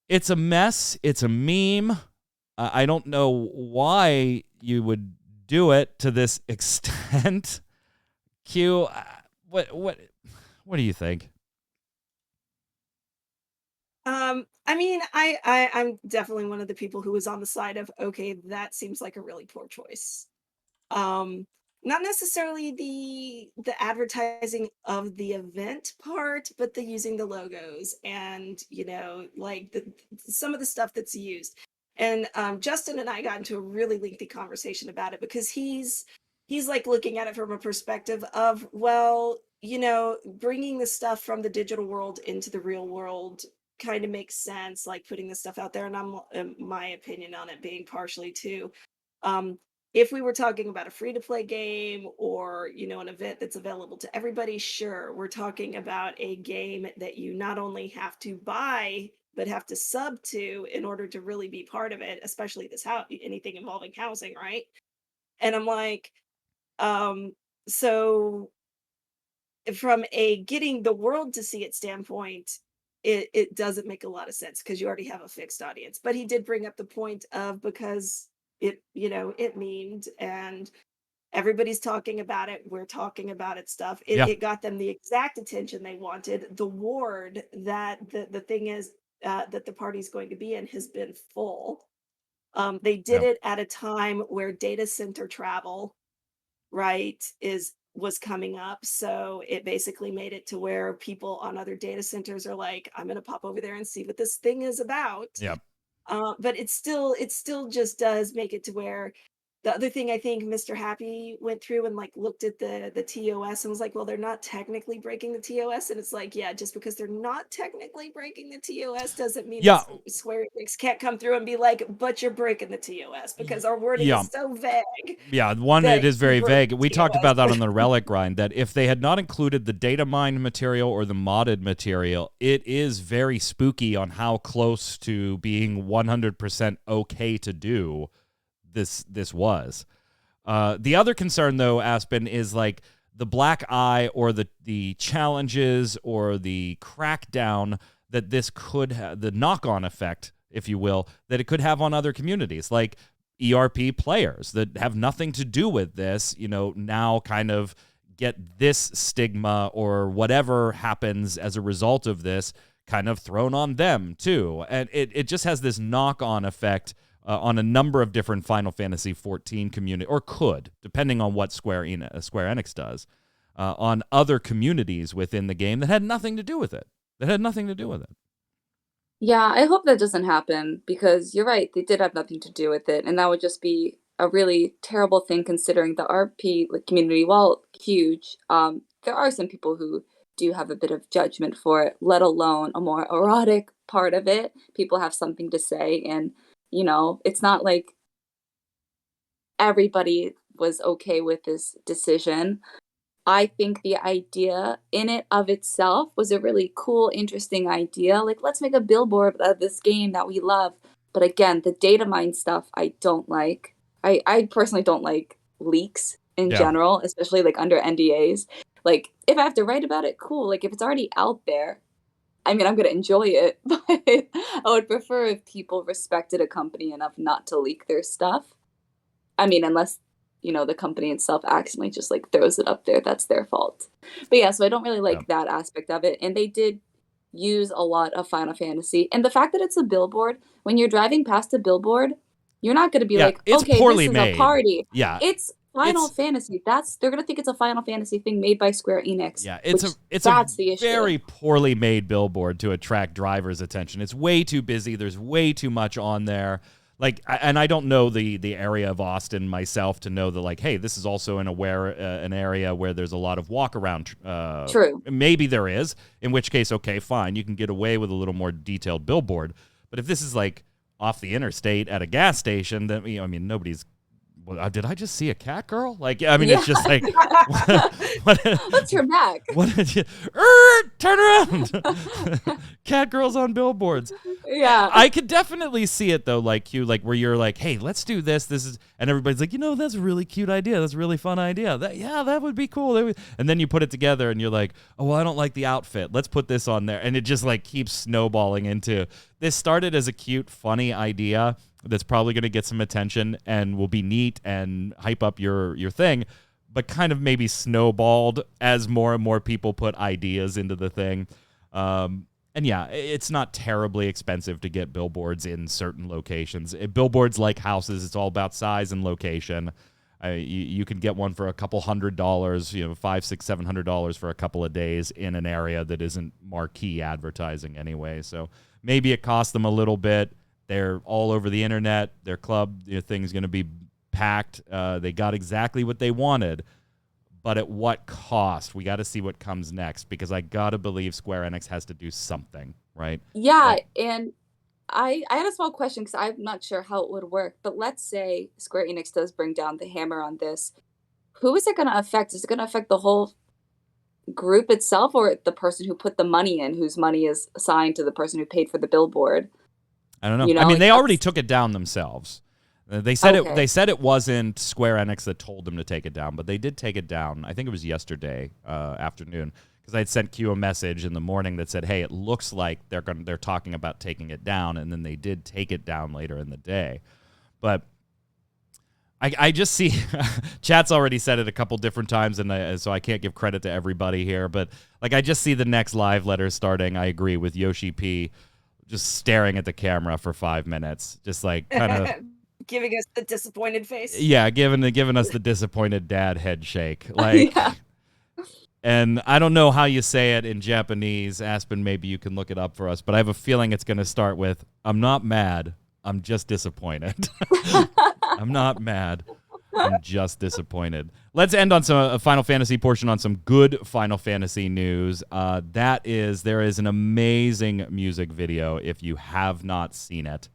S1: It's a mess. It's a meme. I don't know why you would do it to this extent. Q, what do you think?
S2: I mean, I'm definitely one of the people who was on the side of, okay, that seems like a really poor choice. Not necessarily the advertising of the event part, but the using the logos and, some of the stuff that's used. And Justin and I got into a really lengthy conversation about it because he's looking at it from a perspective of, well, bringing the stuff from the digital world into the real world kind of makes sense, putting this stuff out there. And I'm my opinion on it being partially too. If we were talking about a free-to-play game or, an event that's available to everybody, sure, we're talking about a game that you not only have to buy but have to sub to in order to really be part of it, especially this anything involving housing, right? And I'm like, so from a getting the world to see it standpoint, it doesn't make a lot of sense because you already have a fixed audience. But he did bring up the point of, because it, it memed and everybody's talking about it, we're talking about it stuff.
S1: Yeah.
S2: It got them the exact attention they wanted. The ward that the thing is that the party's going to be in has been full. They did
S1: Yeah.
S2: it at a time where data center travel, right, was coming up. So it basically made it to where people on other data centers are like, I'm gonna pop over there and see what this thing is about.
S1: Yeah.
S2: But it still just does make it to where the other thing I think Mr. Happy went through and like looked at the TOS and was like, well, they're not technically breaking the TOS. And it's like, yeah, just because they're not technically breaking the TOS doesn't mean
S1: Yeah.
S2: Square Enix can't come through and be like, but you're breaking the TOS because our wording
S1: Yeah.
S2: is so vague.
S1: Yeah, one,
S2: that
S1: it is very
S2: you broke
S1: vague.
S2: the
S1: We talked
S2: TOS.
S1: about that on the Relic grind, that if they had not included the data mined material or the modded material, it is very spooky on how close to being 100% okay to do this was. The other concern, though, Aspen, is like the black eye or the challenges or the crackdown that this could have, the knock-on effect, if you will, that it could have on other communities. Like ERP players that have nothing to do with this, now kind of get this stigma or whatever happens as a result of this kind of thrown on them too. And it just has this knock-on effect on a number of different Final Fantasy XIV community, or could, depending on what Square Enix does, on other communities within the game that had nothing to do with it.
S3: Yeah, I hope that doesn't happen because you're right, they did have nothing to do with it, and that would just be a really terrible thing considering the RP community, while huge, there are some people who do have a bit of judgment for it, let alone a more erotic part of it. People have something to say, and it's not like everybody was okay with this decision. I think the idea in it of itself was a really cool, interesting idea. Like, let's make a billboard of this game that we love. But again, the data mine stuff I don't like. I personally don't like leaks in
S1: Yeah.
S3: general, especially like under NDAs. Like, if I have to write about it, cool. Like, if it's already out there, I mean, I'm going to enjoy it. But I would prefer if people respected a company enough not to leak their stuff. I mean, unless the company itself accidentally just like throws it up there, that's their fault. But yeah, so I don't really like that aspect of it. And they did use a lot of Final Fantasy, and the fact that it's a billboard, when you're driving past a billboard, you're not going to be like,
S1: it's
S3: okay,
S1: poorly
S3: this is
S1: made.
S3: a party.
S1: Yeah,
S3: it's Final Fantasy. They're going to think it's a Final Fantasy thing made by Square Enix.
S1: Yeah, it's
S3: the
S1: a
S3: issue.
S1: very poorly made billboard to attract drivers' attention. It's way too busy. There's way too much on there. Like, and I don't know the area of Austin myself to know that, like, hey, this is also an area where there's a lot of walk around.
S3: True.
S1: Maybe there is, in which case, okay, fine, you can get away with a little more detailed billboard. But if this is like off the interstate at a gas station, then I mean, nobody's. Well, did I just see a cat girl? Like, I mean, it's just like,
S3: let's turn back.
S1: What did you? Turn around! Cat girls on billboards.
S3: Yeah,
S1: I could definitely see it though, like where you're like, hey, let's do this. This is, and everybody's like, that's a really cute idea. That's a really fun idea. That would be cool. And then you put it together, and you're like, oh well, I don't like the outfit. Let's put this on there, and it just like keeps snowballing into. This started as a cute, funny idea that's probably going to get some attention and will be neat and hype up your thing, but kind of maybe snowballed as more and more people put ideas into the thing. And yeah, it's not terribly expensive to get billboards in certain locations. Billboards like houses, it's all about size and location. You can get one for a couple $100, $500, $600, $700 for a couple of days in an area that isn't marquee advertising anyway. So maybe it costs them a little bit. They're all over the internet. Their club thing's going to be packed. They got exactly what they wanted. But at what cost? We got to see what comes next, because I got to believe Square Enix has to do something, right?
S3: Yeah, and I had a small question because I'm not sure how it would work. But let's say Square Enix does bring down the hammer on this. Who is it going to affect? Is it going to affect the whole group itself, or the person who put the money in, whose money is assigned to the person who paid for the billboard?
S1: I don't know.
S3: You know,
S1: I mean,
S3: like,
S1: they already
S3: that's
S1: took it down themselves. They said it.
S3: okay.
S1: They said it wasn't Square Enix that told them to take it down, but they did take it down. I think it was yesterday afternoon, because I'd sent Q a message in the morning that said, "Hey, it looks like they're talking about taking it down," and then they did take it down later in the day. But I just see chat's already said it a couple different times, and so I can't give credit to everybody here. But like, I just see the next live letter starting. I agree with Yoshi P, just staring at the camera for 5 minutes, just like kind of
S2: Giving us the disappointed face.
S1: yeah, giving us the disappointed dad head shake, like.
S3: Yeah.
S1: And I don't know how you say it in Japanese. Aspen, maybe you can look it up for us. But I have a feeling it's going to start with, "I'm not mad. I'm just disappointed." I'm not mad. I'm just disappointed. Let's end on a Final Fantasy portion on some good Final Fantasy news. There is an amazing music video, if you have not seen it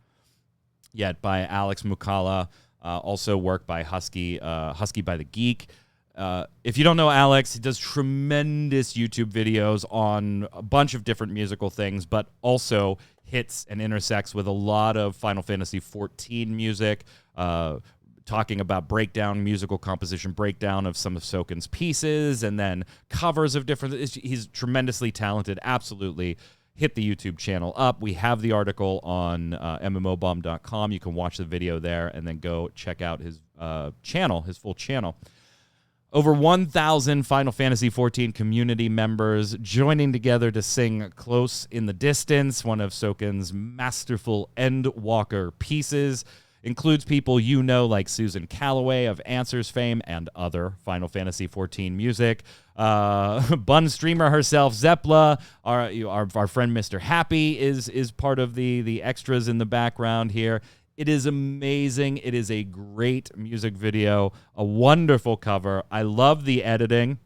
S1: yet, by Alex Mukala, also work by Husky by the Geek. If you don't know Alex, he does tremendous YouTube videos on a bunch of different musical things, but also hits and intersects with a lot of Final Fantasy XIV music, talking about musical composition breakdown of some of Soken's pieces, and then covers of different. He's tremendously talented, absolutely. Hit the YouTube channel up. We have the article on mmobomb.com. You can watch the video there and then go check out his channel, his full channel. Over 1,000 Final Fantasy XIV community members joining together to sing Close in the Distance, one of Soken's masterful Endwalker pieces. Includes people you know, like Susan Calloway of Answers fame and other Final Fantasy XIV music. Bun streamer herself, Zepla, our friend Mr. Happy is part of the extras in the background here. It is amazing. It is a great music video, a wonderful cover. I love the editing,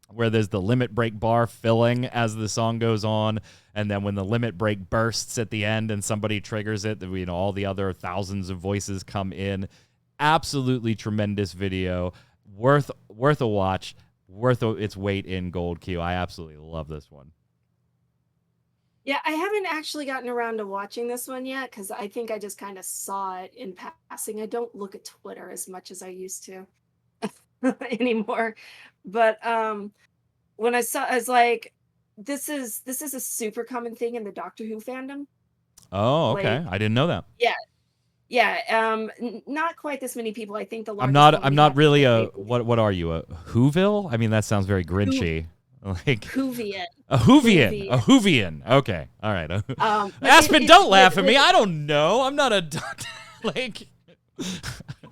S1: where there's the limit break bar filling as the song goes on, and then when the limit break bursts at the end and somebody triggers it, all the other thousands of voices come in. Absolutely tremendous video, worth a watch, worth its weight in gold. Q. I absolutely love this one.
S2: Yeah, I haven't actually gotten around to watching this one yet, because I think I just kind of saw it in passing. I don't look at Twitter as much as I used to anymore. But when I saw, I was like, this is a super common thing in the Doctor Who fandom.
S1: Oh, okay.
S2: Like,
S1: I didn't know that.
S2: yeah. Not quite this many people. I think the
S1: I'm
S2: largest
S1: not really a what are you, a Whoville? I mean, that sounds very Grinchy. Like
S2: Whovian.
S1: a Whovian. Okay, all right. Aspen, don't laugh at me. I don't know. I'm not a doctor. Like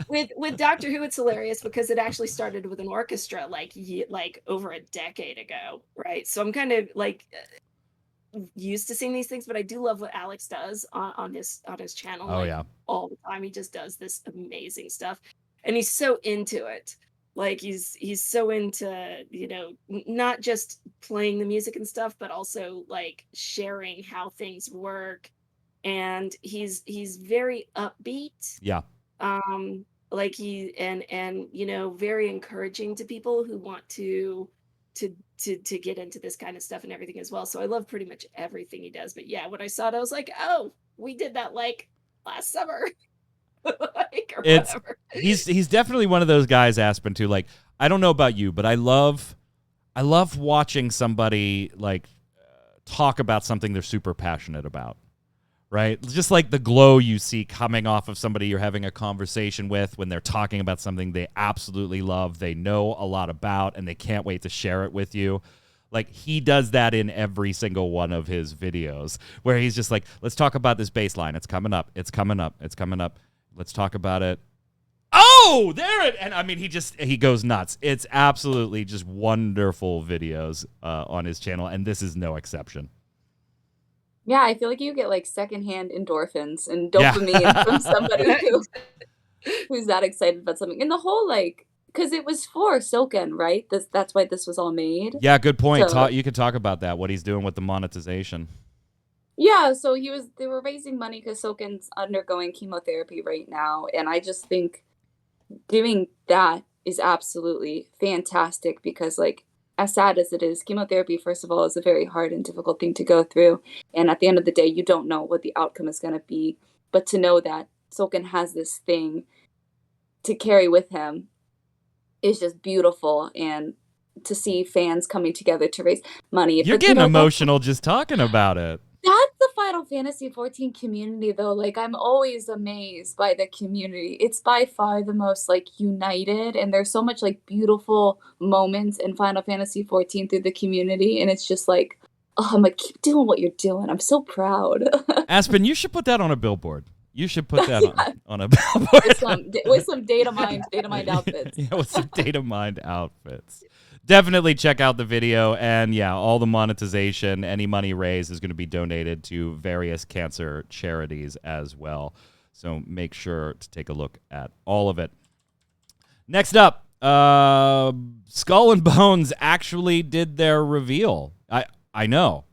S2: with Doctor Who, it's hilarious because it actually started with an orchestra like over a decade ago, right? So I'm kind of like used to seeing these things, but I do love what Alex does on his channel.
S1: Oh, yeah.
S2: All the time. He just does this amazing stuff, and he's so into it. Like he's so into, not just playing the music and stuff, but also like sharing how things work. And he's very upbeat.
S1: Yeah.
S2: Like very encouraging to people who want to get into this kind of stuff and everything as well. So I love pretty much everything he does. But yeah, when I saw it, I was like, oh, we did that like last summer. Whatever.
S1: He's definitely one of those guys, Aspen, too. Like, I don't know about you, but I love watching somebody like talk about something they're super passionate about, right? Just like the glow you see coming off of somebody you're having a conversation with when they're talking about something they absolutely love, they know a lot about, and they can't wait to share it with you. Like, he does that in every single one of his videos, where he's just like, let's talk about this bass line. It's coming up. It's coming up. It's coming up. Let's talk about it. Oh, there it. And I mean, he goes nuts. It's absolutely just wonderful videos on his channel, and this is no exception.
S3: Yeah, I feel like you get like secondhand endorphins and dopamine from somebody who's that excited about something. And the whole because it was for Soken, right? That's why this was all made.
S1: Yeah, good point.
S3: So,
S1: You could talk about that. What he's doing with the monetization.
S3: Yeah, so they were raising money because Soken's undergoing chemotherapy right now, and I just think doing that is absolutely fantastic because as sad as it is, chemotherapy, first of all, is a very hard and difficult thing to go through. And at the end of the day, you don't know what the outcome is going to be. But to know that Soken has this thing to carry with him is just beautiful. And to see fans coming together to raise money.
S1: You're
S3: But,
S1: getting emotional just talking about it.
S3: That's the Final Fantasy XIV community, though. Like, I'm always amazed by the community. It's by far the most, like, united, and there's so much, like, beautiful moments in Final Fantasy XIV through the community, and it's just like, oh, I'm like, keep doing what you're doing. I'm so proud.
S1: Aspen, you should put that on a billboard. You should put that on a billboard.
S3: with some data mined outfits.
S1: Yeah, with some data mined outfits. Definitely check out the video, and yeah, all the monetization, any money raised is going to be donated to various cancer charities as well. So make sure to take a look at all of it. Next up, Skull and Bones actually did their reveal. I know.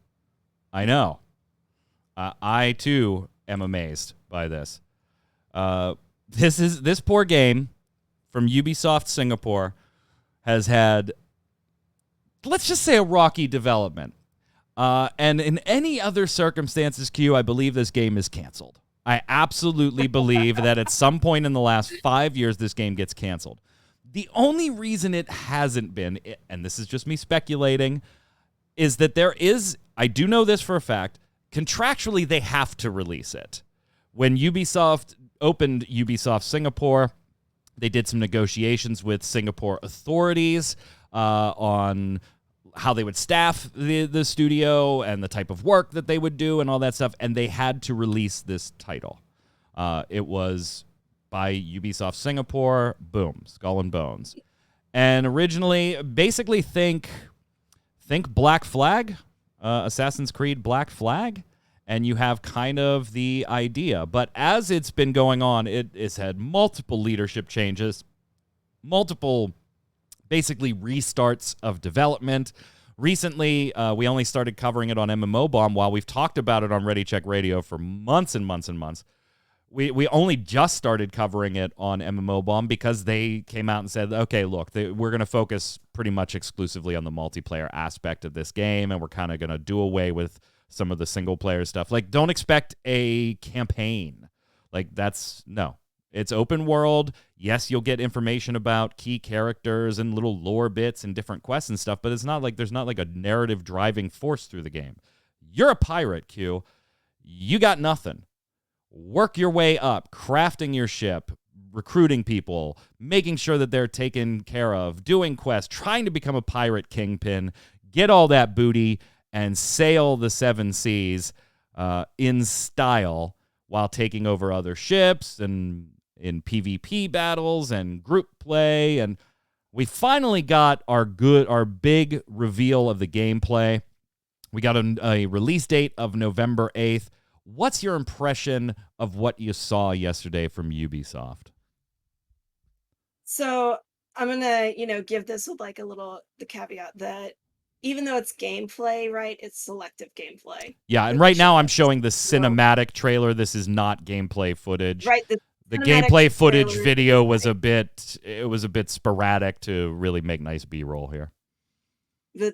S1: I too am amazed by this. This poor game from Ubisoft Singapore has had, let's just say, a rocky development. And in any other circumstances, Q, I believe this game is canceled. I absolutely believe that at some point in the last 5 years, this game gets canceled. The only reason it hasn't been, and this is just me speculating, is that there is, I do know this for a fact, contractually they have to release it. When Ubisoft opened Ubisoft Singapore, they did some negotiations with Singapore authorities on how they would staff the studio and the type of work that they would do and all that stuff, and they had to release this title. It was by Ubisoft Singapore, boom, Skull and Bones. And originally, basically think Black Flag, Assassin's Creed Black Flag, and you have kind of the idea. But as it's been going on, it's had multiple leadership changes, multiple basically restarts of development. Recently, we only started covering it on MMO Bomb while we've talked about it on Ready Check Radio for months and months and months. We only just started covering it on MMO Bomb because they came out and said, okay, look, we're going to focus pretty much exclusively on the multiplayer aspect of this game, and we're kind of going to do away with some of the single-player stuff. Like, don't expect a campaign. Like, no. It's open world. Yes, you'll get information about key characters and little lore bits and different quests and stuff, but it's not like there's not like a narrative driving force through the game. You're a pirate, Q. You got nothing. Work your way up, crafting your ship, recruiting people, making sure that they're taken care of, doing quests, trying to become a pirate kingpin, get all that booty, and sail the seven seas in style while taking over other ships and in PvP battles and group play. And we finally got our big reveal of the gameplay. We got a release date of November 8th. What's your impression of what you saw yesterday from Ubisoft?
S2: So I'm gonna, give this with like the caveat that even though it's gameplay, right, it's selective gameplay.
S1: Yeah, and right now I'm showing the cinematic trailer. This is not gameplay footage.
S2: Right.
S1: The gameplay footage video was a bit sporadic to really make nice B-roll here.
S2: The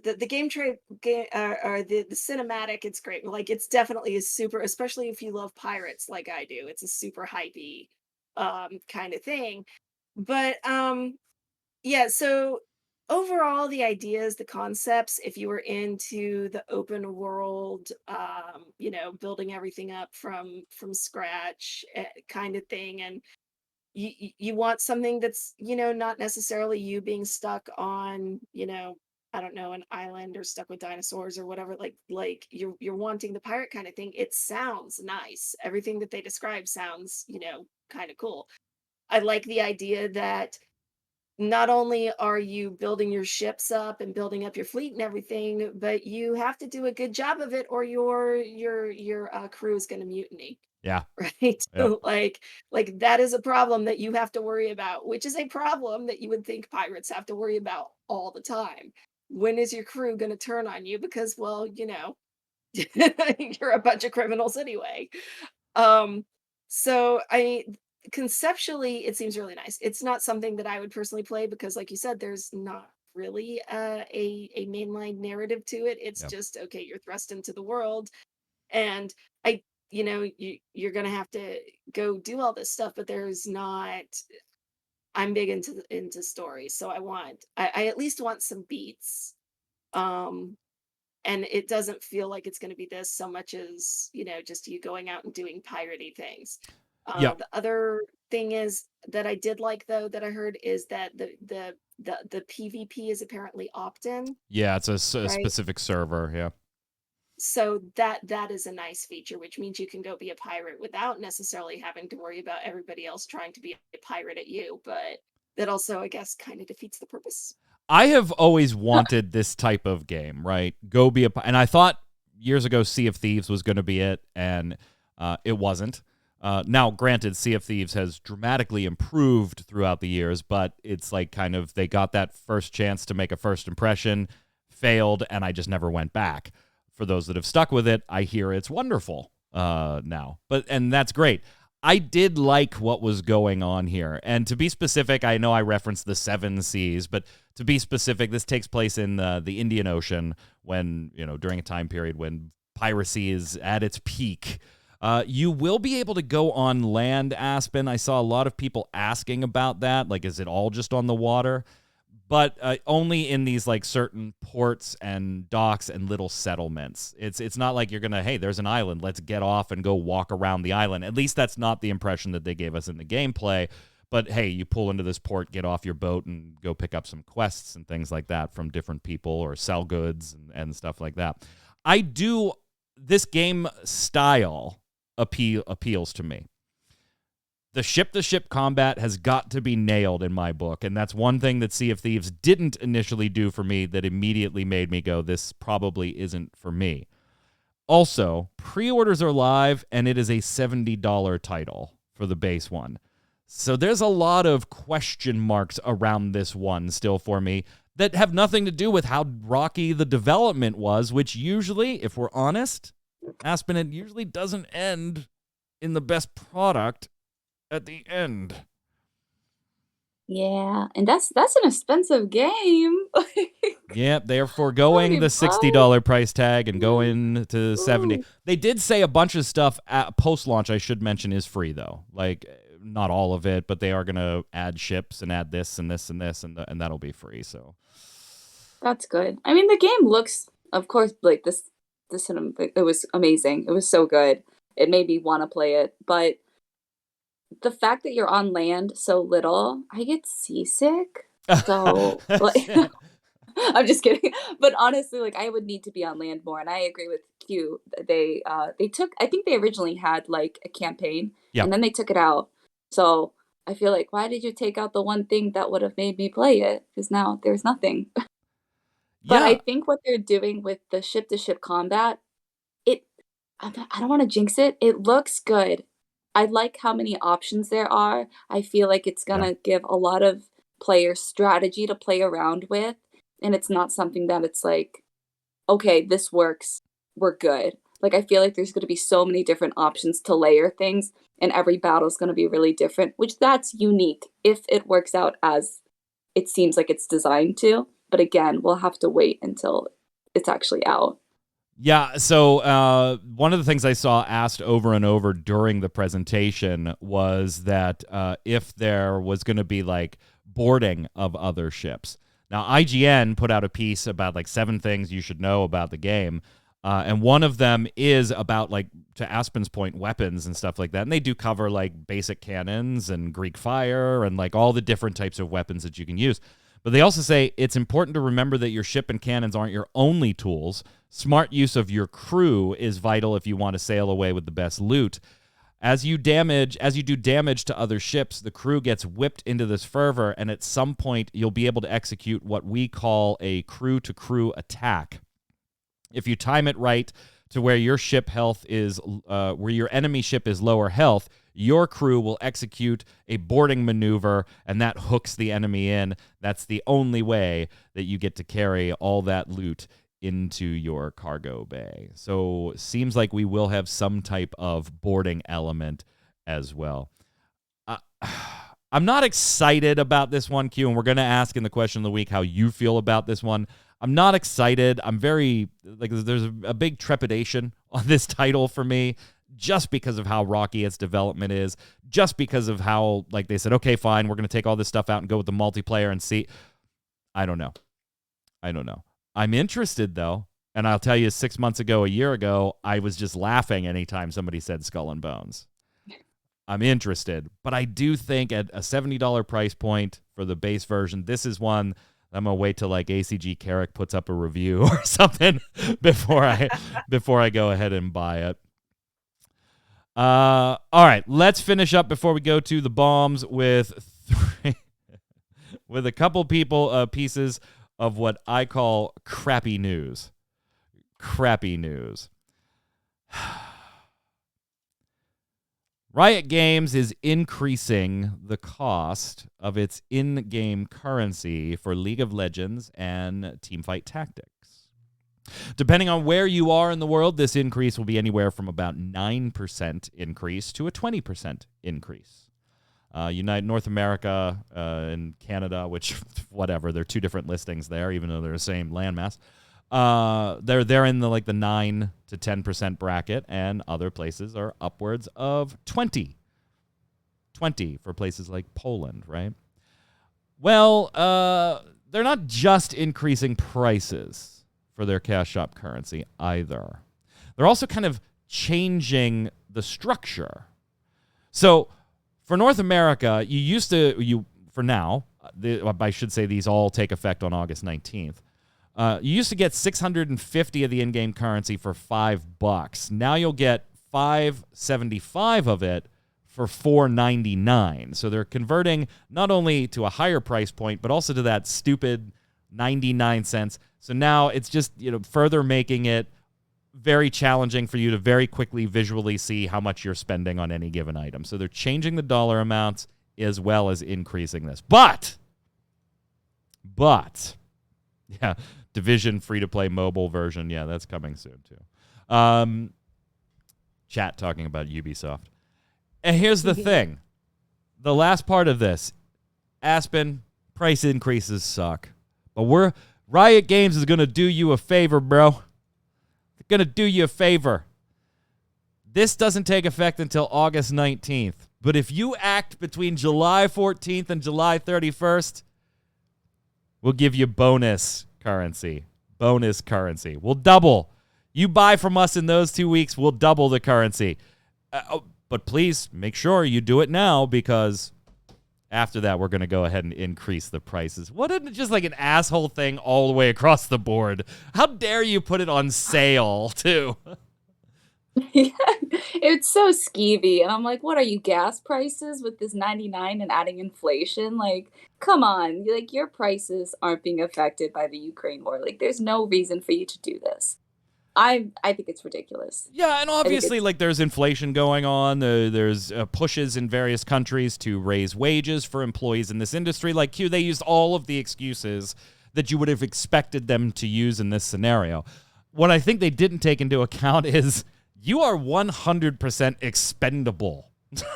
S2: cinematic, it's great. Like, it's definitely a super, especially if you love pirates like I do. It's a super hypey kind of thing. But yeah, so overall the ideas, the concepts, if you were into the open world, building everything up from scratch kind of thing, and you want something that's, not necessarily you being stuck on, I don't know, an island or stuck with dinosaurs or whatever, like you're wanting the pirate kind of thing. It sounds nice. Everything that they describe sounds, kind of cool. I like the idea that not only are you building your ships up and building up your fleet and everything, but you have to do a good job of it, or your crew is going to mutiny.
S1: Yeah.
S2: Right.
S1: Yep.
S2: So like that is a problem that you have to worry about, which is a problem that you would think pirates have to worry about all the time. When is your crew going to turn on you? Because, well, you're a bunch of criminals anyway. So conceptually, it seems really nice. It's not something that I would personally play because, like you said, there's not really a mainline narrative to it. It's
S1: Yep.
S2: just, okay, you're thrust into the world, and I, you're gonna have to go do all this stuff, but there's not. I'm big into stories, so I at least want some beats. Um, and it doesn't feel like it's going to be this so much as just you going out and doing piratey things.
S1: Yep.
S2: The other thing is that I did like, though, that I heard, is that the PvP is apparently opt-in,
S1: Yeah, it's a
S2: right?
S1: specific server. Yeah.
S2: So that is a nice feature, which means you can go be a pirate without necessarily having to worry about everybody else trying to be a pirate at you. But that also, I guess, kind of defeats the purpose.
S1: I have always wanted this type of game, right? Go be and I thought years ago Sea of Thieves was going to be it, and it wasn't. Now, granted, Sea of Thieves has dramatically improved throughout the years, but it's like kind of they got that first chance to make a first impression, failed, and I just never went back. For those that have stuck with it, I hear it's wonderful now, and that's great. I did like what was going on here. And to be specific, I know I referenced the seven seas, but to be specific, this takes place in the Indian Ocean when, during a time period when piracy is at its peak. You will be able to go on land, Aspen. I saw a lot of people asking about that. Like, is it all just on the water? But only in these like certain ports and docks and little settlements. It's not like you're gonna, hey, there's an island, let's get off and go walk around the island. At least that's not the impression that they gave us in the gameplay. But hey, you pull into this port, get off your boat, and go pick up some quests and things like that from different people, or sell goods and stuff like that. This game style appeals to me. The ship-to-ship combat has got to be nailed in my book, and that's one thing that Sea of Thieves didn't initially do for me that immediately made me go, this probably isn't for me. Also, pre-orders are live, and it is a $70 title for the base one. So there's a lot of question marks around this one still for me that have nothing to do with how rocky the development was, which usually, if we're honest, Aspen, it usually doesn't end in the best product at the end.
S3: Yeah, and that's an expensive game.
S1: Yeah, they're foregoing the $60 price tag and going to $70. They did say a bunch of stuff at post-launch, I should mention, is free, though. Like, not all of it, but they are going to add ships and add this and this and this, and that'll be free, so.
S3: That's good. I mean, the game looks, of course, like this it was amazing. It was so good. It made me want to play it, but the fact that you're on land so little, I get seasick. So, like, I'm just kidding. But honestly, like, I would need to be on land more. And I agree with Q. They took, I think they originally had like a campaign,
S1: Yep.
S3: and then they took it out. So I feel like, why did you take out the one thing that would have made me play it? Because now there's nothing. But
S1: Yeah.
S3: I think what they're doing with the ship-to-ship combat, I don't want to jinx it. It looks good. I like how many options there are. I feel like it's going to give a lot of players strategy to play around with. And it's not something that it's like, okay, this works, we're good. Like, I feel like there's going to be so many different options to layer things, and every battle is going to be really different, which that's unique if it works out as it seems like it's designed to. But again, we'll have to wait until it's actually out.
S1: Yeah, so one of the things I saw asked over and over during the presentation was that if there was going to be like boarding of other ships. Now, IGN put out a piece about like 7 things you should know about the game, and one of them is about, like, to Aspen's point, weapons and stuff like that. And they do cover like basic cannons and Greek fire and like all the different types of weapons that you can use. But they also say it's important to remember that your ship and cannons aren't your only tools. Smart use of your crew is vital if you want to sail away with the best loot. As you do damage to other ships, the crew gets whipped into this fervor, and at some point you'll be able to execute what we call a crew-to-crew attack. If you time it right to where your ship health is, where your enemy ship is lower health, your crew will execute a boarding maneuver, and that hooks the enemy in. That's the only way that you get to carry all that loot into your cargo bay. So seems like we will have some type of boarding element as well. I'm not excited about this one, Q, and we're going to ask in the question of the week how you feel about this one. I'm not excited. I'm very, like, there's a big trepidation on this title for me just because of how rocky its development is, just because of how, like, they said, okay, fine, we're going to take all this stuff out and go with the multiplayer and see. I don't know. I'm interested, though. And I'll tell you, 6 months ago, a year ago, I was just laughing anytime somebody said Skull and Bones. I'm interested. But I do think at a $70 price point for the base version, this is one I'm going to wait till like ACG Carrick puts up a review or something before I go ahead and buy it. All right, let's finish up before we go to the bombs with a couple pieces of what I call crappy news. Crappy news. Riot Games is increasing the cost of its in-game currency for League of Legends and Teamfight Tactics. Depending on where you are in the world, this increase will be anywhere from about 9% increase to a 20% increase. North America and Canada, which, whatever, they're two different listings there, even though they're the same landmass. They're in the 9 to 10% bracket, and other places are upwards of 20 for places like Poland, right? Well, they're not just increasing prices for their cash shop currency either. They're also kind of changing the structure. So for North America, for now, I should say these all take effect on August 19th. You used to get 650 of the in-game currency for $5. Now you'll get 575 of it for $4.99. So they're converting not only to a higher price point, but also to that stupid 99 cents. So now it's just, further making it very challenging for you to very quickly visually see how much you're spending on any given item. So they're changing the dollar amounts as well as increasing this. But yeah, Division free-to-play mobile version. Yeah, that's coming soon, too. Chat talking about Ubisoft. And here's the thing. The last part of this. Aspen, price increases suck. But Riot Games is going to do you a favor, bro. They're going to do you a favor. This doesn't take effect until August 19th. But if you act between July 14th and July 31st, we'll give you bonus currency. We'll double. You buy from us in those 2 weeks, we'll double the currency. But please make sure you do it now, because after that, we're going to go ahead and increase the prices. Just like an asshole thing all the way across the board. How dare you put it on sale, too?
S3: Yeah, it's so skeevy. And I'm like, what are you, gas prices with this 99 and adding inflation? Like, come on. Like, your prices aren't being affected by the Ukraine war. Like, there's no reason for you to do this. I think it's ridiculous.
S1: Yeah, and obviously, there's inflation going on. There's pushes in various countries to raise wages for employees in this industry. Like Q, they used all of the excuses that you would have expected them to use in this scenario. What I think they didn't take into account is you are 100% expendable.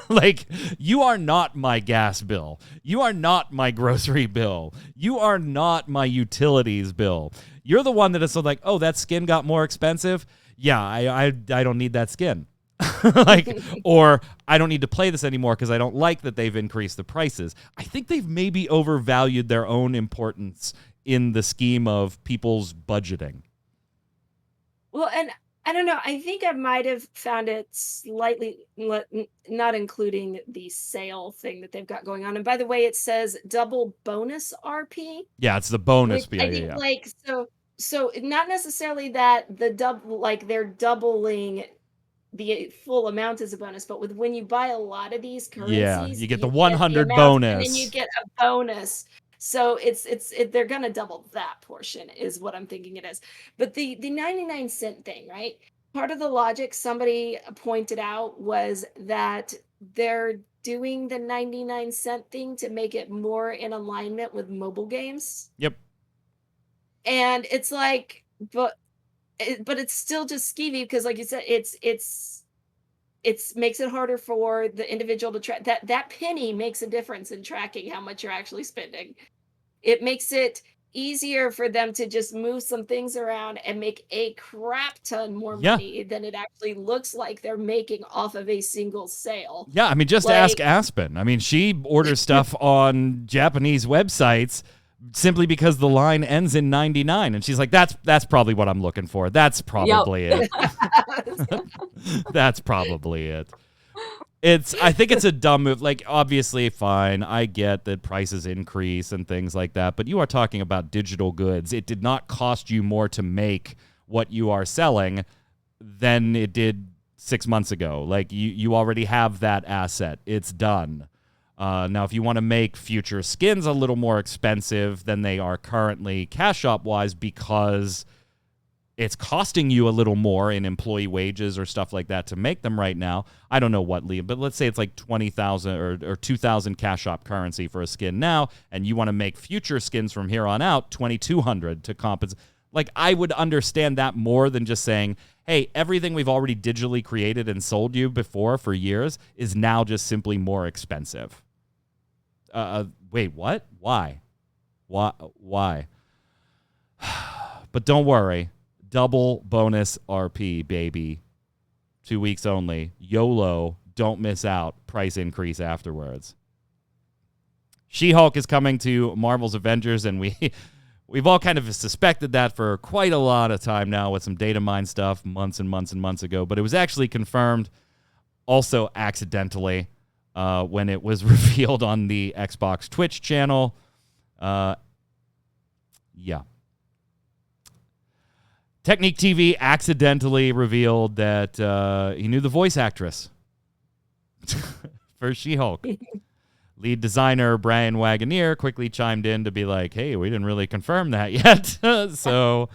S1: Like, you are not my gas bill. You are not my grocery bill. You are not my utilities bill. You're the one that is so like, oh, that skin got more expensive? Yeah, I don't need that skin. Or I don't need to play this anymore because I don't like that they've increased the prices. I think they've maybe overvalued their own importance in the scheme of people's budgeting.
S2: Well, and I don't know. I think I might have found it slightly not including the sale thing that they've got going on. And by the way, it says double bonus RP.
S1: Yeah, it's the bonus.
S2: Which I think so not necessarily that the double, like they're doubling the full amount as a bonus, but when you buy a lot of these currencies,
S1: you get the 100 bonus,
S2: and then you get a bonus. So they're gonna double that portion, is what I'm thinking it is. But the 99 cent thing, right? Part of the logic somebody pointed out was that they're doing the 99 cent thing to make it more in alignment with mobile games.
S1: Yep.
S2: And it's like, but it's still just skeevy because, like you said, it's It's makes it harder for the individual to track. That penny makes a difference in tracking how much you're actually spending. It makes it easier for them to just move some things around and make a crap ton more
S1: Yeah.
S2: money than it actually looks like they're making off of a single sale.
S1: Yeah, I mean, just ask
S2: Like
S1: Aspen. I mean, she orders stuff on Japanese websites simply because the line ends in 99, and she's like, that's probably what I'm looking for. That's probably it. That's probably it. I think it's a dumb move. Like, obviously, fine, I get that prices increase and things like that, but you are talking about digital goods. It did not cost you more to make what you are selling than it did 6 months ago. Like, you already have that asset. It's done. Now, if you want to make future skins a little more expensive than they are currently cash shop-wise because it's costing you a little more in employee wages or stuff like that to make them right now. I don't know what, Liam, but let's say it's like 20,000 or 2,000 cash shop currency for a skin now, and you want to make future skins from here on out 2,200 to compensate. Like, I would understand that more than just saying, hey, everything we've already digitally created and sold you before for years is now just simply more expensive. Wait, what? Why? Why? But don't worry. Double bonus RP, baby. 2 weeks only. YOLO. Don't miss out. Price increase afterwards. She-Hulk is coming to Marvel's Avengers, and we've all kind of suspected that for quite a lot of time now with some data mine stuff months and months and months ago. But it was actually confirmed also accidentally when it was revealed on the Xbox Twitch channel. Yeah. Technique TV accidentally revealed that he knew the voice actress for She-Hulk. Lead designer Brian Wagoneer quickly chimed in to be like, hey, we didn't really confirm that yet. So,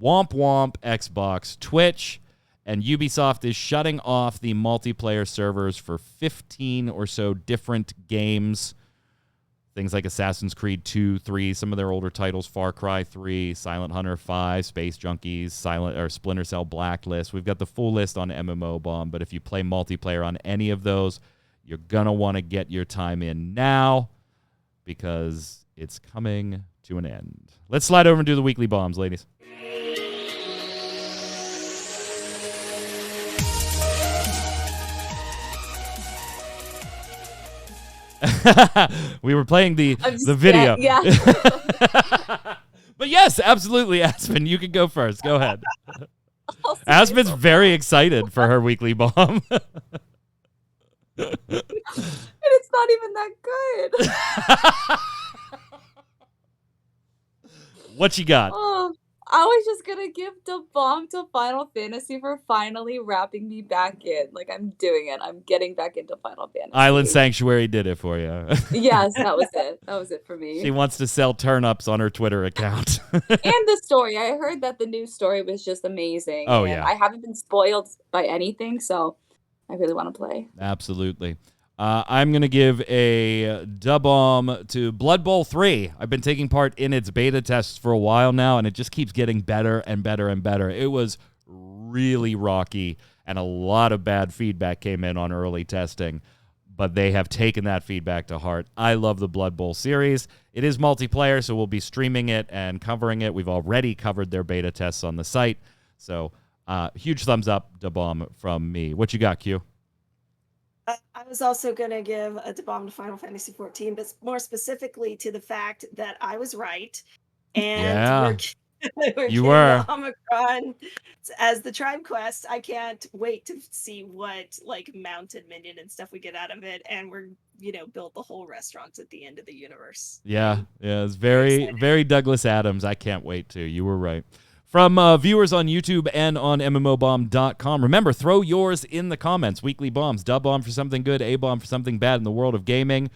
S1: womp womp, Xbox, Twitch, and Ubisoft is shutting off the multiplayer servers for 15 or so different games. Things like Assassin's Creed 2, 3, some of their older titles, Far Cry 3, Silent Hunter 5, Space Junkies, Splinter Cell Blacklist. We've got the full list on MMO Bomb, but if you play multiplayer on any of those, you're going to want to get your time in now because it's coming to an end. Let's slide over and do the weekly bombs, ladies. We were playing the video.
S3: Yeah.
S1: But yes, absolutely, Aspen, you can go first. Go ahead. Aspen's very excited for her weekly bomb.
S3: And it's not even that good.
S1: What you got?
S3: Oh, I was just gonna give the bomb to Final Fantasy for finally wrapping me back in. Like, I'm doing it. I'm getting back into Final Fantasy.
S1: Island Sanctuary did it for you.
S3: Yes, that was it. That was it for me.
S1: She wants to sell turnips on her Twitter account.
S3: And the story. I heard that the new story was just amazing.
S1: Oh,
S3: and
S1: yeah.
S3: I haven't been spoiled by anything, so I really want to play.
S1: Absolutely. I'm going to give a dub-bomb to Blood Bowl 3. I've been taking part in its beta tests for a while now, and it just keeps getting better and better and better. It was really rocky, and a lot of bad feedback came in on early testing, but they have taken that feedback to heart. I love the Blood Bowl series. It is multiplayer, so we'll be streaming it and covering it. We've already covered their beta tests on the site, so huge thumbs up, dub-bomb from me. What you got, Q?
S2: I was also going to give a bomb to Final Fantasy XIV, but more specifically to the fact that I was right. And
S1: Yeah,
S2: we're
S1: you
S2: getting
S1: were.
S2: the Omicron as the Tribe Quest. I can't wait to see what like mounted minion and stuff we get out of it. And we're, build the whole restaurant at the end of the universe.
S1: Yeah, it's very, very Douglas Adams. I can't wait to. You were right. From viewers on YouTube and on mmobomb.com. Remember, throw yours in the comments. Weekly bombs. Dub bomb for something good, A bomb for something bad in the world of gaming.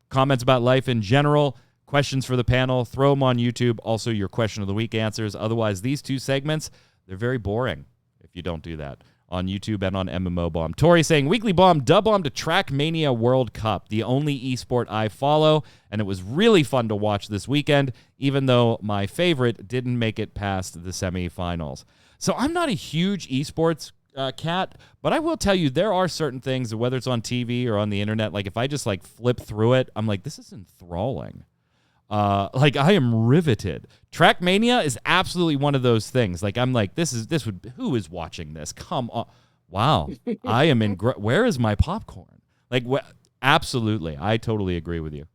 S1: Comments about life in general. Questions for the panel. Throw them on YouTube. Also, your question of the week answers. Otherwise, these two segments, they're very boring if you don't do that on YouTube and on MMO Bomb. Tori saying, weekly bomb, dub bomb to Trackmania World Cup, the only esport I follow, and it was really fun to watch this weekend, even though my favorite didn't make it past the semifinals. So I'm not a huge esports Kat, but I will tell you, there are certain things, whether it's on TV or on the internet, like if I just like flip through it, I'm like, this is enthralling. Like I am riveted. Trackmania is absolutely one of those things. Like I'm like, who is watching this? Come on. Wow. I am where is my popcorn? Like, absolutely. I totally agree with you.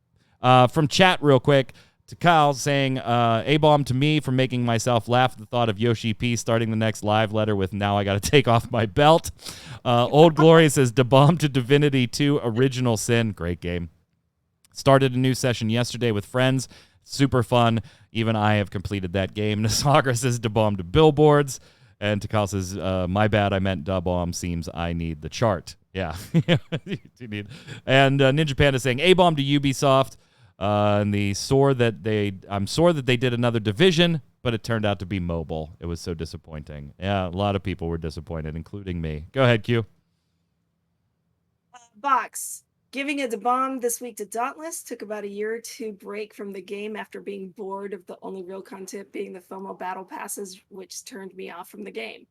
S1: From chat real quick to Kyle saying, A-bomb to me for making myself laugh at the thought of Yoshi P starting the next live letter with now I got to take off my belt. Old Glory says, Da-bomb to Divinity 2 Original Sin. Great game. Started a new session yesterday with friends. Super fun. Even I have completed that game. Nasagra says, Da-bomb to Billboards. And Takal says, my bad, I meant Da-bomb. Seems I need the chart. Yeah. And Ninja Panda saying, A-bomb to Ubisoft. And I'm sore that they did another Division, but it turned out to be mobile. It was so disappointing. Yeah, a lot of people were disappointed, including me. Go ahead, Q.
S2: Box. Giving a bomb this week to Dauntless. Took about a year or two break from the game after being bored of the only real content being the FOMO battle passes, which turned me off from the game.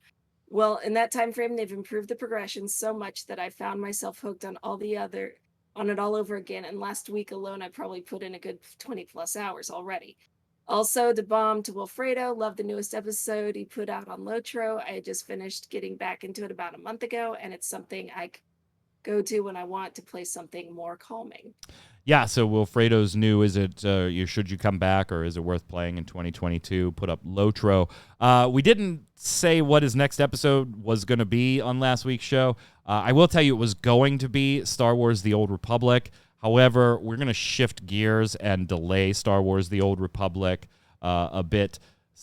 S2: Well, in that time frame, they've improved the progression so much that I found myself hooked on it all over again. And last week alone, I probably put in a good 20 plus hours already. Also, the bomb to Wilfredo. Love the newest episode he put out on Lotro. I had just finished getting back into it about a month ago, and it's something I go to when I want to play something more calming.
S1: Yeah, so Wilfredo's new. Is it should you come back, or is it worth playing in 2022? Put up Lotro. We didn't say what his next episode was going to be on last week's show. I will tell you it was going to be Star Wars The Old Republic. However, we're going to shift gears and delay Star Wars The Old Republic a bit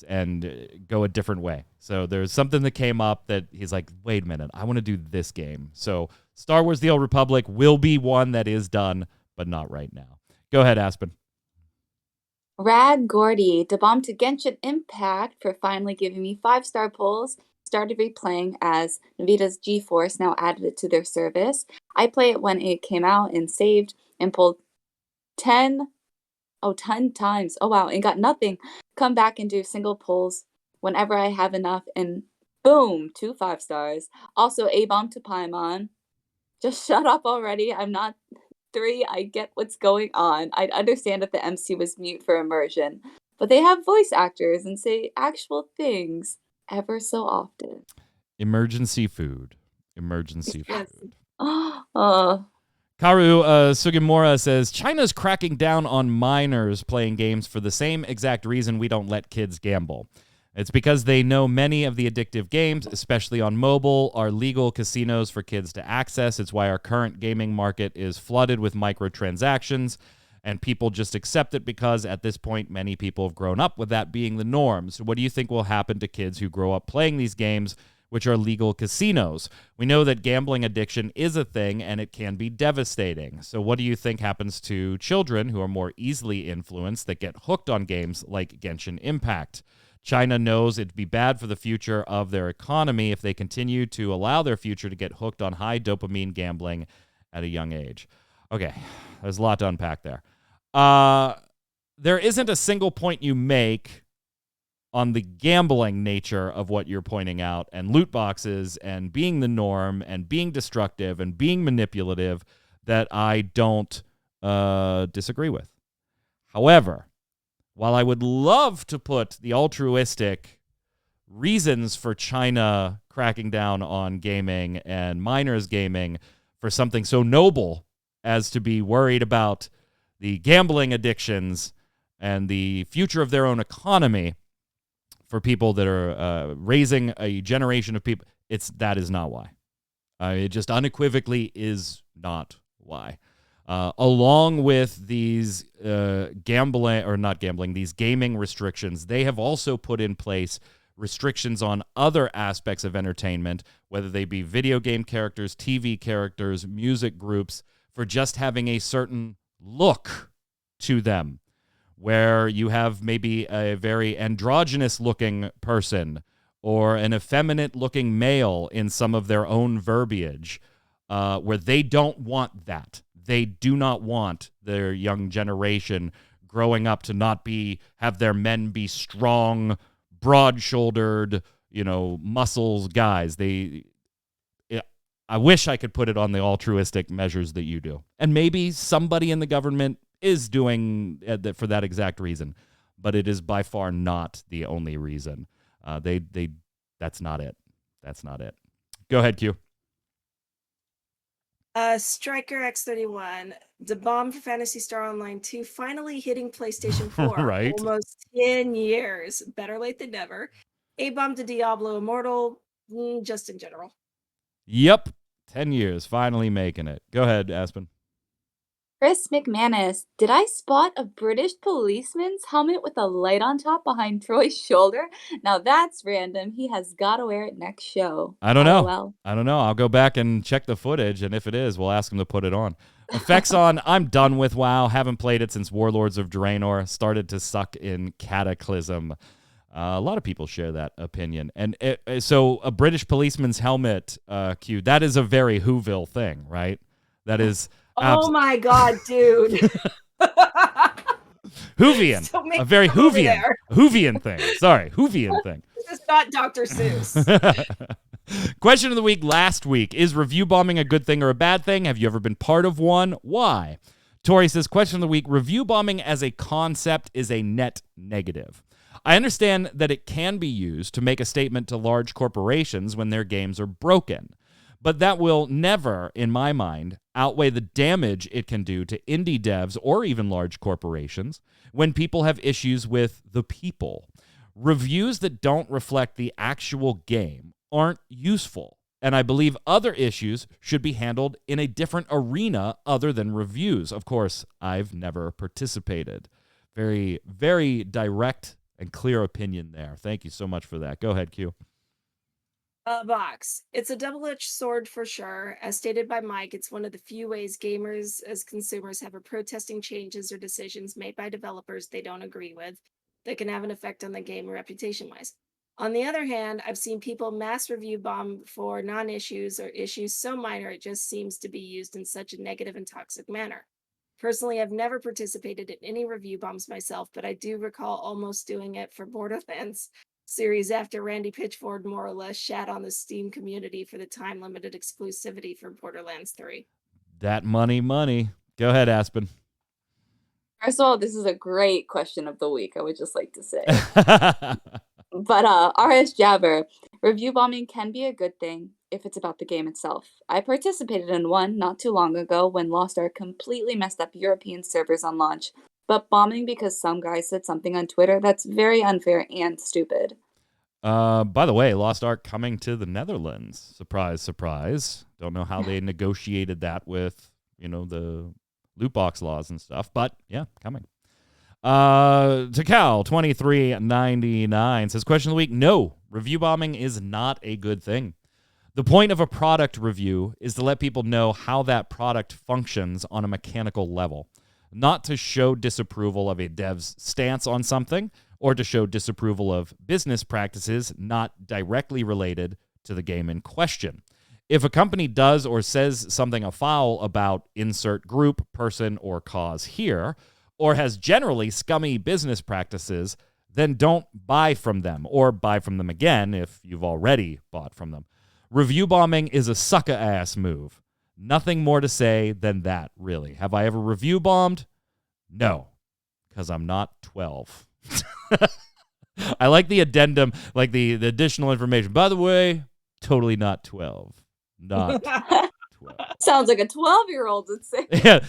S1: and go a different way. So there's something that came up that he's like, wait a minute, I want to do this game. So Star Wars The Old Republic will be one that is done, but not right now. Go ahead, Aspen.
S3: Rad Gordy, Da-bomb to Genshin Impact for finally giving me 5-star pulls. Started replaying as Nvidia's GeForce now added it to their service. I played it when it came out and saved and pulled 10 times. Oh, wow. And got nothing. Come back and do single pulls whenever I have enough. And boom, 2 5-stars. Also, A-bomb to Paimon. Just shut up already. I'm not 3. I get what's going on. I'd understand if the MC was mute for immersion. But they have voice actors and say actual things ever so often.
S1: Emergency food. Emergency
S3: Yes.
S1: food.
S3: Karu
S1: Sugimura says, China's cracking down on minors playing games for the same exact reason we don't let kids gamble. It's because they know many of the addictive games, especially on mobile, are legal casinos for kids to access. It's why our current gaming market is flooded with microtransactions, and people just accept it because at this point, many people have grown up with that being the norm. So what do you think will happen to kids who grow up playing these games, which are legal casinos? We know that gambling addiction is a thing, and it can be devastating. So what do you think happens to children who are more easily influenced that get hooked on games like Genshin Impact? China knows it'd be bad for the future of their economy if they continue to allow their future to get hooked on high dopamine gambling at a young age. Okay, there's a lot to unpack there. There isn't a single point you make on the gambling nature of what you're pointing out, and loot boxes and being the norm and being destructive and being manipulative that I don't disagree with. However, while I would love to put the altruistic reasons for China cracking down on gaming and minors gaming for something so noble as to be worried about the gambling addictions and the future of their own economy for people that are raising a generation of people, that is not why. It just unequivocally is not why. Along with these these gaming restrictions, they have also put in place restrictions on other aspects of entertainment, whether they be video game characters, TV characters, music groups, for just having a certain look to them, where you have maybe a very androgynous-looking person or an effeminate-looking male in some of their own verbiage, where they don't want that. They do not want their young generation growing up to not have their men be strong, broad-shouldered, muscles guys. I wish I could put it on the altruistic measures that you do. And maybe somebody in the government is doing that for that exact reason, but it is by far not the only reason. That's not it. That's not it. Go ahead, Q.
S2: Striker X31, the bomb for Phantasy Star Online 2 finally hitting PlayStation 4.
S1: Right.
S2: Almost 10 years. Better late than never. A-bomb to Diablo Immortal, just in general.
S1: Yep. 10 years, finally making it. Go ahead, Aspen.
S3: Chris McManus, did I spot a British policeman's helmet with a light on top behind Troy's shoulder? Now that's random. He has got to wear it next show.
S1: I don't know.
S3: LOL.
S1: I don't know. I'll go back and check the footage, and if it is, we'll ask him to put it on. Effects on, I'm done with WoW. Haven't played it since Warlords of Draenor. Started to suck in Cataclysm. A lot of people share that opinion. And so a British policeman's helmet, Q, that is a very Whoville thing, right? That is...
S2: Oh my God, dude.
S1: Whovian. A very Whovian thing. Sorry, Whovian thing.
S2: This is not Dr. Seuss.
S1: Question of the week last week. Is review bombing a good thing or a bad thing? Have you ever been part of one? Why? Tori says, question of the week. Review bombing as a concept is a net negative. I understand that it can be used to make a statement to large corporations when their games are broken. But that will never, in my mind, outweigh the damage it can do to indie devs or even large corporations when people have issues with the people. Reviews that don't reflect the actual game aren't useful, and I believe other issues should be handled in a different arena other than reviews. Of course, I've never participated. Very, very direct and clear opinion there. Thank you so much for that. Go ahead, Q.
S2: Box. It's a double-edged sword for sure. As stated by Mike, it's one of the few ways gamers as consumers have a protesting changes or decisions made by developers they don't agree with that can have an effect on the game reputation-wise. On the other hand, I've seen people mass review bomb for non-issues or issues so minor it just seems to be used in such a negative and toxic manner. Personally, I've never participated in any review bombs myself, but I do recall almost doing it for Borderlands series after Randy Pitchford more or less shat on the Steam community for the time-limited exclusivity for Borderlands 3.
S1: That money. Go ahead, Aspen.
S3: First of all, this is a great question of the week, I would just like to say. But RS Jabber, review bombing can be a good thing if it's about the game itself. I participated in one not too long ago when Lost Ark completely messed up European servers on launch. But bombing because some guy said something on Twitter, that's very unfair and stupid.
S1: By the way, Lost Ark coming to the Netherlands. Surprise, surprise. Don't know how they negotiated that with, the loot box laws and stuff. But, yeah, coming. Takal2399 says, question of the week, no, review bombing is not a good thing. The point of a product review is to let people know how that product functions on a mechanical level. Not to show disapproval of a dev's stance on something or to show disapproval of business practices not directly related to the game in question. If a company does or says something afoul about insert group, person, or cause here, or has generally scummy business practices, then don't buy from them or buy from them again if you've already bought from them. Review bombing is a sucker-ass move. Nothing more to say than that, really. Have I ever review bombed? No, because I'm not 12. I like the addendum, like the additional information. By the way, totally not 12. Not 12.
S3: Sounds like a 12-year-old would say.
S1: Yeah.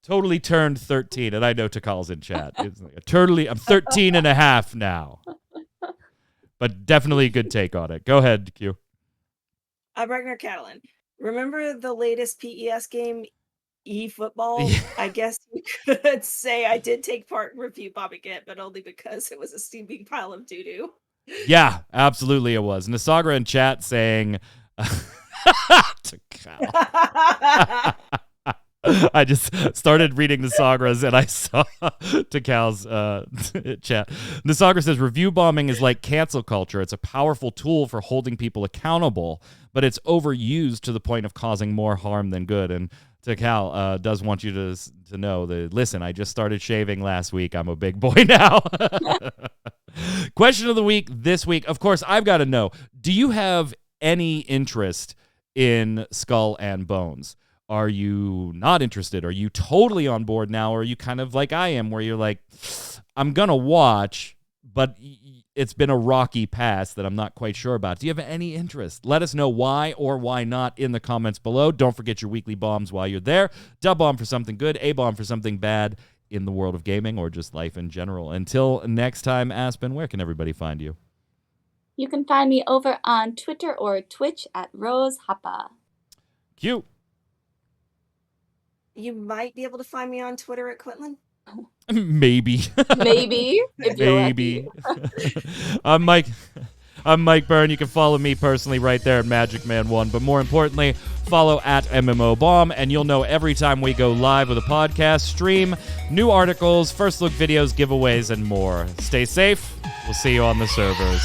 S1: Totally turned 13, and I know Takal's in chat. It's like I'm 13 and a half now. But definitely a good take on it. Go ahead, Q.
S2: Ragnar Catalan. Remember the latest PES game, eFootball? I guess you could say I did take part in review bombing it, but only because it was a steaming pile of doo-doo.
S1: Yeah, absolutely it was. Nasagra in chat saying... I just started reading Nasagra's and I saw Takal's chat. Nasagra says, review bombing is like cancel culture. It's a powerful tool for holding people accountable, but it's overused to the point of causing more harm than good. And Takal does want you to know that, listen, I just started shaving last week. I'm a big boy now. Question of the week this week. Of course, I've got to know, do you have any interest in Skull and Bones? Are you not interested? Are you totally on board now? Or are you kind of like I am, where you're like, I'm going to watch, but it's been a rocky pass that I'm not quite sure about. Do you have any interest? Let us know why or why not in the comments below. Don't forget your weekly bombs while you're there. W-bomb for something good, A-bomb for something bad in the world of gaming or just life in general. Until next time, Aspen, where can everybody find you?
S3: You can find me over on Twitter or Twitch at Rose Happa.
S1: Q.
S2: You might be able to find me on Twitter at Quinlan.
S1: Maybe.
S3: Maybe. If you're
S1: Maybe. I'm Mike Byrne. You can follow me personally right there at magicman1. But more importantly, follow at MMOBomb, and you'll know every time we go live with a podcast, stream, new articles, first look videos, giveaways, and more. Stay safe. We'll see you on the servers.